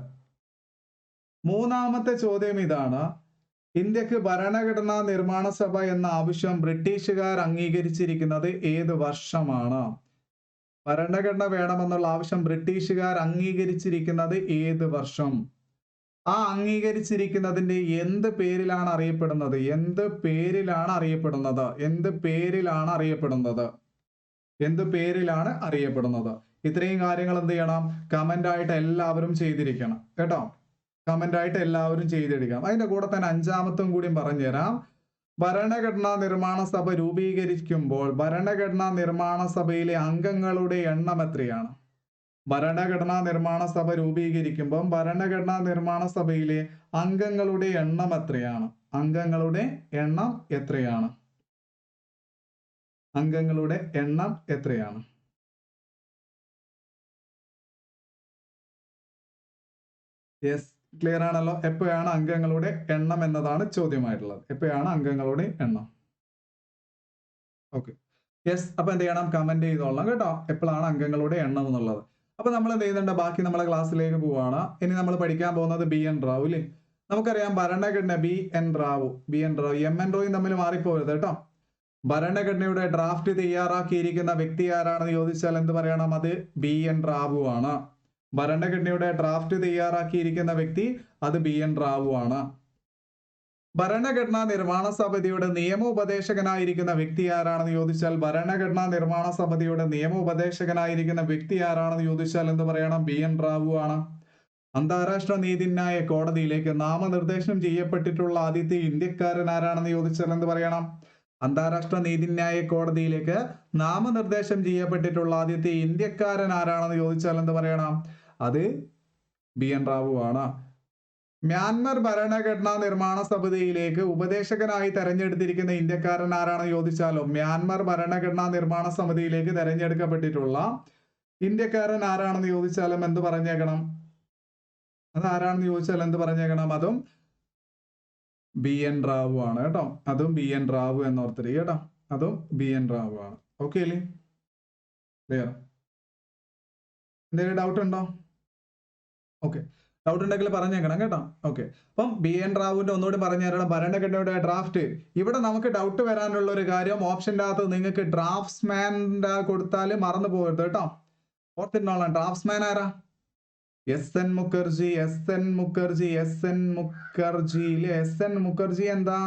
മൂന്നാമത്തെ ചോദ്യം ഇതാണ്. ഇന്ത്യക്ക് ഭരണഘടനാ നിർമ്മാണ സഭ എന്ന ആവശ്യം ബ്രിട്ടീഷുകാർ അംഗീകരിച്ചിരിക്കുന്നത് ഏത് വർഷമാണ്? ഭരണഘടന വേണമെന്നുള്ള ആവശ്യം ബ്രിട്ടീഷുകാർ അംഗീകരിച്ചിരിക്കുന്നത് ഏത് വർഷം? ആ അംഗീകരിച്ചിരിക്കുന്നതിന്റെ എന്ത് പേരിലാണ് അറിയപ്പെടുന്നത്? ഇത്രയും കാര്യങ്ങൾ എന്ത് ചെയ്യണം? കമന്റ് ആയിട്ട് എല്ലാവരും ചെയ്തിരിക്കണം കേട്ടോ. കമന്റ് ആയിട്ട് എല്ലാവരും ചെയ്തിരിക്കണം. അതിന്റെ കൂടെ തന്നെ അഞ്ചാമത്തും കൂടി പറഞ്ഞുതരാം. ഭരണഘടനാ നിർമ്മാണ സഭ രൂപീകരിക്കുമ്പോൾ ഭരണഘടനാ നിർമ്മാണ സഭയിലെ അംഗങ്ങളുടെ എണ്ണം എത്രയാണ്? ഭരണഘടനാ നിർമ്മാണ സഭ രൂപീകരിക്കുമ്പോൾ ഭരണഘടനാ നിർമ്മാണ സഭയിലെ അംഗങ്ങളുടെ എണ്ണം എത്രയാണ്? അംഗങ്ങളുടെ എണ്ണം എത്രയാണ്? യെസ്, ക്ലിയർ ആണല്ലോ. എപ്പോഴാണ് അംഗങ്ങളുടെ എണ്ണം എന്നതാണ് ചോദ്യമായിട്ടുള്ളത്. എപ്പോഴാണ് അംഗങ്ങളുടെ എണ്ണം? Okay, yes. അപ്പൊ എന്ത് ചെയ്യണം? കമന്റ് ചെയ്തോളാം കേട്ടോ, എപ്പോഴാണ് അംഗങ്ങളുടെ എണ്ണം എന്നുള്ളത്. അപ്പൊ നമ്മൾ എന്ത് ചെയ്യുന്നുണ്ട്? ബാക്കി നമ്മളെ ക്ലാസ്സിലേക്ക് പോവാണ്. ഇനി നമ്മൾ പഠിക്കാൻ പോകുന്നത് ബി എൻ റാവു അല്ലേ? നമുക്കറിയാം ഭരണഘടന B N Rao M N റോയും തമ്മിൽ മാറിപ്പോകരുത് കേട്ടോ. ഭരണഘടനയുടെ ഡ്രാഫ്റ്റ് തയ്യാറാക്കിയിരിക്കുന്ന വ്യക്തി ആരാണെന്ന് ചോദിച്ചാൽ എന്ത് പറയണം? അത് ബി എൻ റാവു ആണ്. ഭരണഘടനയുടെ ഡ്രാഫ്റ്റ് തയ്യാറാക്കിയിരിക്കുന്ന വ്യക്തി അത് ബി എൻ റാവു ആണ്. ഭരണഘടനാ നിർമ്മാണ സമിതിയുടെ നിയമോപദേശകനായിരിക്കുന്ന വ്യക്തി ആരാണെന്ന് ചോദിച്ചാൽ ഭരണഘടനാ നിർമ്മാണ സമിതിയുടെ നിയമോപദേശകനായിരിക്കുന്ന വ്യക്തി ആരാണെന്ന് ചോദിച്ചാൽ എന്ത് പറയണം? ബി എൻ റാവു ആണ്. അന്താരാഷ്ട്ര നീതിന്യായ കോടതിയിലേക്ക് നാമനിർദ്ദേശം ചെയ്യപ്പെട്ടിട്ടുള്ള ആദ്യത്തെ ഇന്ത്യക്കാരൻ ആരാണെന്ന് ചോദിച്ചാൽ എന്ത് പറയണം? അന്താരാഷ്ട്ര നീതിന്യായ കോടതിയിലേക്ക് നാമനിർദ്ദേശം ചെയ്യപ്പെട്ടിട്ടുള്ള ആദ്യത്തെ ഇന്ത്യക്കാരൻ ആരാണെന്ന് ചോദിച്ചാൽ എന്ത് പറയണം? അത് ബി എൻ റാവു ആണ്. മ്യാൻമർ ഭരണഘടനാ നിർമ്മാണ സമിതിയിലേക്ക് ഉപദേശകനായി തെരഞ്ഞെടുത്തിരിക്കുന്ന ഇന്ത്യക്കാരൻ ആരാണെന്ന് ചോദിച്ചാലോ മ്യാൻമർ ഭരണഘടനാ നിർമ്മാണ സമിതിയിലേക്ക് തെരഞ്ഞെടുക്കപ്പെട്ടിട്ടുള്ള ഇന്ത്യക്കാരൻ ആരാണെന്ന് ചോദിച്ചാലും എന്ത് പറഞ്ഞേക്കണം? അത് ആരാണെന്ന് ചോദിച്ചാൽ എന്ത് പറഞ്ഞേക്കണം? അതും ബി എൻ റാവു ആണ് കേട്ടോ. അതും ബി എൻ റാവു എന്നോർത്തിരിക്കുക കേട്ടോ. അതും ബി എൻ റാവു ആണ്. ഓക്കെ അല്ലേ? ക്ലിയർ? എന്തെങ്കിലും ഡൗട്ട് ഉണ്ടോ? ഓക്കെ, ഡൗട്ട് ഉണ്ടെങ്കിൽ പറഞ്ഞേക്കണം കേട്ടോ. ഓക്കെ, അപ്പം ബി എൻ റാവുവിന്റെ ഒന്നുകൂടി പറഞ്ഞു തരണം. ഭരണഘടനയുടെ ഡ്രാഫ്റ്റ്. ഇവിടെ നമുക്ക് ഡൗട്ട് വരാനുള്ള ഒരു കാര്യം, ഓപ്ഷൻ്റെ അകത്ത് നിങ്ങൾക്ക് ഡ്രാഫ്റ്റ്സ്മാൻ്റെ കൊടുത്താൽ മറന്നു പോകരുത് കേട്ടോ. ഓർത്തിരുന്നോളാം. ഡ്രാഫ്റ്റ്സ്മാൻ ആരാ? S N Mukherjee. എന്താ?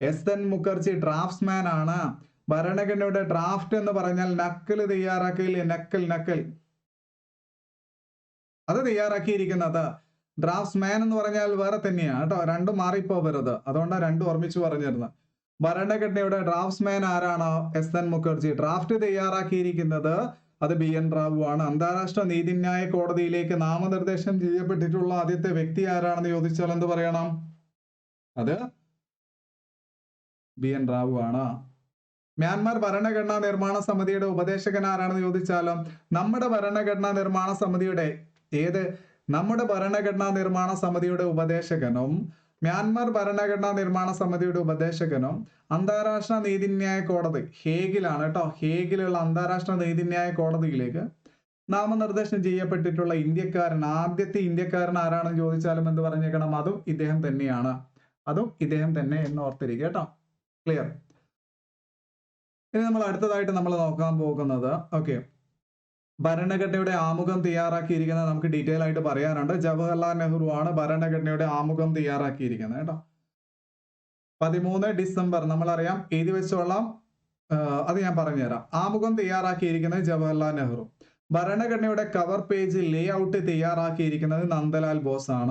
എസ് എൻ മുഖർജി ഡ്രാഫ്റ്റ്സ്മാൻ ആണ്. ഭരണഘടനയുടെ ഡ്രാഫ്റ്റ് എന്ന് പറഞ്ഞാൽ നക്കൽ തയ്യാറാക്കിയില്ലേ? നക്കൽ അത് തയ്യാറാക്കിയിരിക്കുന്നത്. ഡ്രാഫ്റ്റ്സ്മാൻ എന്ന് പറഞ്ഞാൽ വേറെ തന്നെയാണ് കേട്ടോ. രണ്ടും മാറിപ്പോവരുത്. അതുകൊണ്ടാണ് രണ്ടും ഓർമ്മിച്ച് പറഞ്ഞിരുന്നത്. ഭരണഘടനയുടെ ഡ്രാഫ്റ്റ്സ്മാൻ ആരാണ്? S N Mukherjee. ഡ്രാഫ്റ്റ് തയ്യാറാക്കിയിരിക്കുന്നത് അത് ബി എൻ റാവു ആണ്. അന്താരാഷ്ട്ര നീതിന്യായ കോടതിയിലേക്ക് നാമനിർദ്ദേശം ചെയ്യപ്പെട്ടിട്ടുള്ള ആദ്യത്തെ വ്യക്തി ആരാണെന്ന് ചോദിച്ചാൽ എന്ത് പറയണം? അത് ബി എൻ റാവു ആണ്. മ്യാൻമാർ ഭരണഘടനാ നിർമ്മാണ സമിതിയുടെ ഉപദേശകൻ ആരാണെന്ന് ചോദിച്ചാലും നമ്മുടെ ഭരണഘടനാ നിർമ്മാണ സമിതിയുടെ ഉപദേശകനും മ്യാൻമാർ ഭരണഘടനാ നിർമ്മാണ സമിതിയുടെ ഉപദേശകനും അന്താരാഷ്ട്ര നീതിന്യായ കോടതി ഹേഗിലാണ് കേട്ടോ. ഹേഗിലുള്ള അന്താരാഷ്ട്ര നീതിന്യായ കോടതിയിലേക്ക് നാമനിർദ്ദേശം ചെയ്യപ്പെട്ടിട്ടുള്ള ആദ്യത്തെ ഇന്ത്യക്കാരൻ ആരാണെന്ന് ചോദിച്ചാലും എന്ത് പറഞ്ഞേക്കണം? അതും ഇദ്ദേഹം തന്നെയാണ്. എന്ന് ഓർത്തിരിക്കുക കേട്ടോ. ക്ലിയർ? ഇനി നമ്മൾ അടുത്തതായിട്ട് നമ്മൾ നോക്കാൻ പോകുന്നത് ഭരണഘടനയുടെ ആമുഖം തയ്യാറാക്കിയിരിക്കുന്നത് നമുക്ക് ഡീറ്റെയിൽ ആയിട്ട് പറയാനുണ്ട്. ജവഹർലാൽ നെഹ്റു ആണ് ഭരണഘടനയുടെ ആമുഖം തയ്യാറാക്കിയിരിക്കുന്നത് കേട്ടോ. 13 ഡിസംബർ നമ്മളറിയാം, എഴുതി വെച്ചോളാം. അത് ഞാൻ പറഞ്ഞുതരാം. ആമുഖം തയ്യാറാക്കിയിരിക്കുന്നത് ജവഹർലാൽ നെഹ്റു. ഭരണഘടനയുടെ കവർ പേജ് ലേ ഔട്ട് തയ്യാറാക്കിയിരിക്കുന്നത് നന്ദലാൽ ബോസ് ആണ്.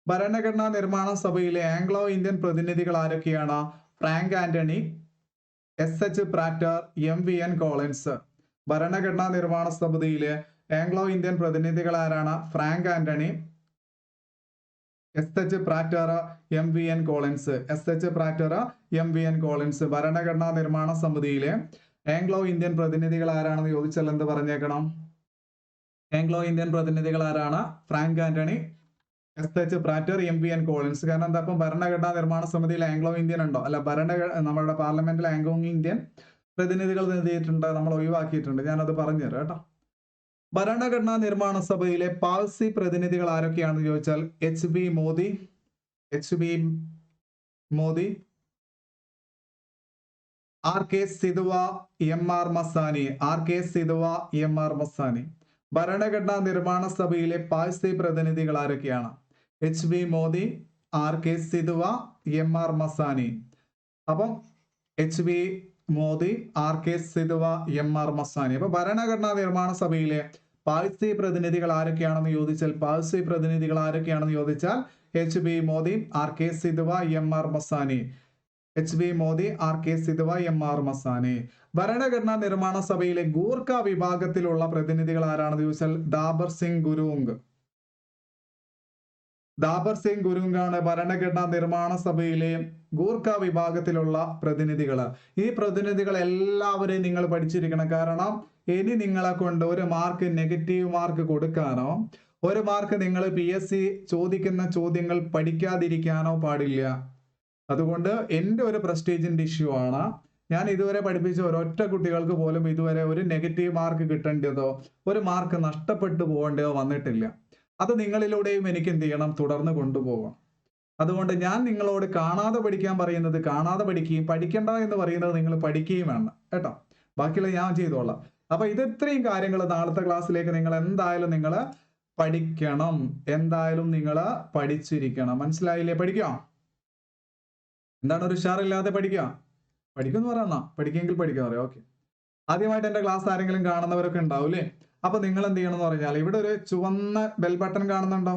ഭരണഘടനാ നിർമ്മാണ സഭയിലെ ആംഗ്ലോ ഇന്ത്യൻ പ്രതിനിധികൾ ആരൊക്കെയാണ്? Frank Anthony, S H Prater, M V N Collins. ഭരണഘടനാ നിർമ്മാണ സമിതിയിലെ ആംഗ്ലോ ഇന്ത്യൻ പ്രതിനിധികൾ ആരാണ്? Frank Anthony, S H Prater, M V N Collins. ഭരണഘടനാ നിർമ്മാണ സമിതിയിലെ ആംഗ്ലോ ഇന്ത്യൻ പ്രതിനിധികൾ ആരാണെന്ന് ചോദിച്ചാൽ എന്ത് പറഞ്ഞേക്കണം? ആംഗ്ലോ ഇന്ത്യൻ പ്രതിനിധികൾ ആരാണ്? Frank Antony, SH പ്രാറ്റർ, MVN Collins. കാരണം എന്താ, ഇപ്പം ഭരണഘടനാ നിർമ്മാണ സമിതിയിൽ ആംഗ്ലോ ഇന്ത്യൻ ഉണ്ടോ? അല്ല, നമ്മുടെ പാർലമെന്റിൽ ആംഗ്ലോ ഇന്ത്യൻ പ്രതിനിധികൾ നിർത്തിയിട്ടുണ്ട്, നമ്മൾ ഒഴിവാക്കിയിട്ടുണ്ട്. ഞാനത് പറഞ്ഞുതരാം കേട്ടോ. ഭരണഘടനാ നിർമ്മാണ സഭയിലെ പാഴ്സി പ്രതിനിധികൾ ആരൊക്കെയാണെന്ന് ചോദിച്ചാൽ HB Modi, RK സിധുവ, MR Masani. ഭരണഘടനാ നിർമ്മാണ സഭയിലെ പാഴ്സി പ്രതിനിധികൾ ആരൊക്കെയാണ്? HB Modi, RK സിധുവ, MR Masani. അപ്പം HB Modi, RK സിധുവ, MR Masani. അപ്പൊ ഭരണഘടനാ നിർമ്മാണ സഭയിലെ പാഴ്സി പ്രതിനിധികൾ ആരൊക്കെയാണെന്ന് ചോദിച്ചാൽ HB Modi, RK സിധുവ, MR Masani. HB Modi, RK സിധുവ, MR Masani. ഭരണഘടനാ നിർമ്മാണ സഭയിലെ ഗൂർഖ വിഭാഗത്തിലുള്ള പ്രതിനിധികൾ ആരാണെന്ന് ചോദിച്ചാൽ ദാബർ സിംഗ് ഗുരുങ് ആണ് ഭരണഘടനാ നിർമ്മാണ സഭയിലെ ഗൂർഖ വിഭാഗത്തിലുള്ള പ്രതിനിധികൾ. ഈ പ്രതിനിധികൾ എല്ലാവരെയും നിങ്ങൾ പഠിച്ചിരിക്കണം. കാരണം ഇനി നിങ്ങളെ കൊണ്ട് ഒരു മാർക്ക്, നെഗറ്റീവ് മാർക്ക് കൊടുക്കാനോ, ഒരു മാർക്ക് നിങ്ങൾ PSC ചോദിക്കുന്ന ചോദ്യങ്ങൾ പഠിക്കാതിരിക്കാനോ പാടില്ല. അതുകൊണ്ട് എൻ്റെ ഒരു പ്രസ്റ്റീജിന്റെ ഇഷ്യൂ ആണ്. ഞാൻ ഇതുവരെ പഠിപ്പിച്ച ഒരൊറ്റ കുട്ടികൾക്ക് പോലും ഇതുവരെ ഒരു നെഗറ്റീവ് മാർക്ക് കിട്ടേണ്ടതോ ഒരു മാർക്ക് നഷ്ടപ്പെട്ടു പോകേണ്ടതോ വന്നിട്ടില്ല. അത് നിങ്ങളിലൂടെയും എനിക്ക് എന്ത് ചെയ്യണം, തുടർന്ന് കൊണ്ടുപോകണം. അതുകൊണ്ട് ഞാൻ നിങ്ങളോട് കാണാതെ പഠിക്കാൻ പറയുന്നത് കാണാതെ പഠിക്കുകയും, പഠിക്കണ്ട എന്ന് പറയുന്നത് നിങ്ങൾ പഠിക്കുകയും വേണം കേട്ടോ. ബാക്കിയുള്ള ഞാൻ ചെയ്തോളാം. അപ്പൊ ഇത് ഇത്രയും കാര്യങ്ങൾ നാളത്തെ ക്ലാസ്സിലേക്ക് നിങ്ങൾ എന്തായാലും പഠിക്കണം. എന്തായാലും നിങ്ങൾ പഠിച്ചിരിക്കണം. മനസ്സിലായില്ലേ? പഠിക്കാം. എന്താണ് ഒരു ഉഷാറില്ലാതെ പഠിക്കുമെന്ന് പറയാം. പഠിക്കെങ്കിൽ പഠിക്കാൻ പറയാം. ഓക്കെ, ആദ്യമായിട്ട് എൻ്റെ ക്ലാസ് ആരെങ്കിലും കാണുന്നവരൊക്കെ ഉണ്ടാവൂലേ? അപ്പൊ നിങ്ങൾ എന്ത് ചെയ്യണം എന്ന് പറഞ്ഞാൽ, ഇവിടെ ഒരു ചുവന്ന ബെൽ ബട്ടൺ കാണുന്നുണ്ടോ?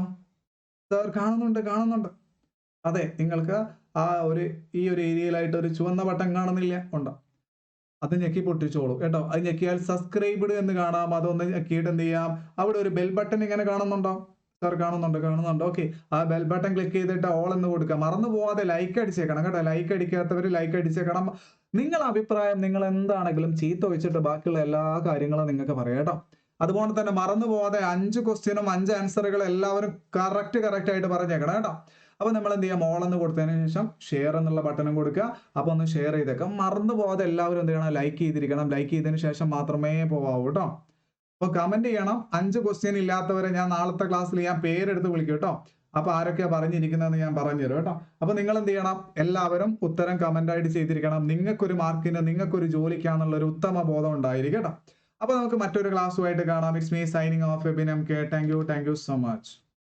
സർ കാണുന്നുണ്ട്. അതെ, നിങ്ങൾക്ക് ഈ ഒരു ഏരിയയിലായിട്ട് ഒരു ചുവന്ന ബട്ടൺ കാണുന്നില്ല? ഉണ്ടോ? അത് ഞെക്കി പൊട്ടിച്ചോളൂ കേട്ടോ. അത് ഞെക്കിയാൽ സബ്സ്ക്രൈബ്ഡ് എന്ന് കാണാം. അതൊന്ന് ഞെക്കിയിട്ട് എന്ത് ചെയ്യാം, അവിടെ ഒരു ബെൽ ബട്ടൺ ഇങ്ങനെ കാണുന്നുണ്ടോ? സർ കാണുന്നുണ്ട്. ഓക്കെ, ആ ബെൽ ബട്ടൺ ക്ലിക്ക് ചെയ്തിട്ട് ഓൾ എന്ന് കൊടുക്കുക. മറന്നു പോവാതെ ലൈക്ക് അടിച്ചേക്കണം കേട്ടോ. ലൈക്ക് അടിക്കാത്തവർ ലൈക്ക് അടിച്ചേക്കണം. നിങ്ങളുടെ അഭിപ്രായം നിങ്ങൾ എന്താണെങ്കിലും ചീത്ത വെച്ചിട്ട് ബാക്കിയുള്ള എല്ലാ കാര്യങ്ങളും നിങ്ങൾക്ക് പറയാം കേട്ടോ. അതുപോലെ തന്നെ മറന്നു പോവാതെ 5 ക്വസ്റ്റ്യനും 5 ആൻസറുകൾ എല്ലാവരും കറക്റ്റ് ആയിട്ട് പറഞ്ഞേക്കണം കേട്ടോ. അപ്പൊ നമ്മൾ എന്ത് ചെയ്യാം, ഓൾ എന്ന് കൊടുത്തതിന് ശേഷം ഷെയർ എന്നുള്ള ബട്ടണും കൊടുക്കുക. അപ്പൊ ഒന്ന് ഷെയർ ചെയ്തേക്കാം. മറന്നു പോവാതെ എല്ലാവരും എന്ത് ചെയ്യണം, ലൈക്ക് ചെയ്തിരിക്കണം. ലൈക്ക് ചെയ്തതിന് ശേഷം മാത്രമേ പോവാവൂ കേട്ടോ. അപ്പൊ കമന്റ് ചെയ്യണം. 5 ക്വസ്റ്റ്യൻ ഇല്ലാത്തവരെ ഞാൻ നാളത്തെ ക്ലാസ്സിൽ ഞാൻ പേരെടുത്ത് വിളിക്കും കേട്ടോ. അപ്പൊ ആരൊക്കെയാ പറഞ്ഞിരിക്കുന്നതെന്ന് ഞാൻ പറഞ്ഞുതരും കേട്ടോ. അപ്പൊ നിങ്ങൾ എന്ത് ചെയ്യണം, എല്ലാവരും ഉത്തരം കമന്റ് ആയിട്ട് ചെയ്തിരിക്കണം. നിങ്ങൾക്കൊരു മാർക്കിന്, നിങ്ങൾക്കൊരു ജോലിക്കാന്നുള്ള ഒരു ഉത്തമ ബോധം ഉണ്ടായിരിക്കും കേട്ടോ. അപ്പൊ നമുക്ക് മറ്റൊരു ക്ലാസ്സുമായിട്ട് കാണാം. It's me signing off. Thank you so much.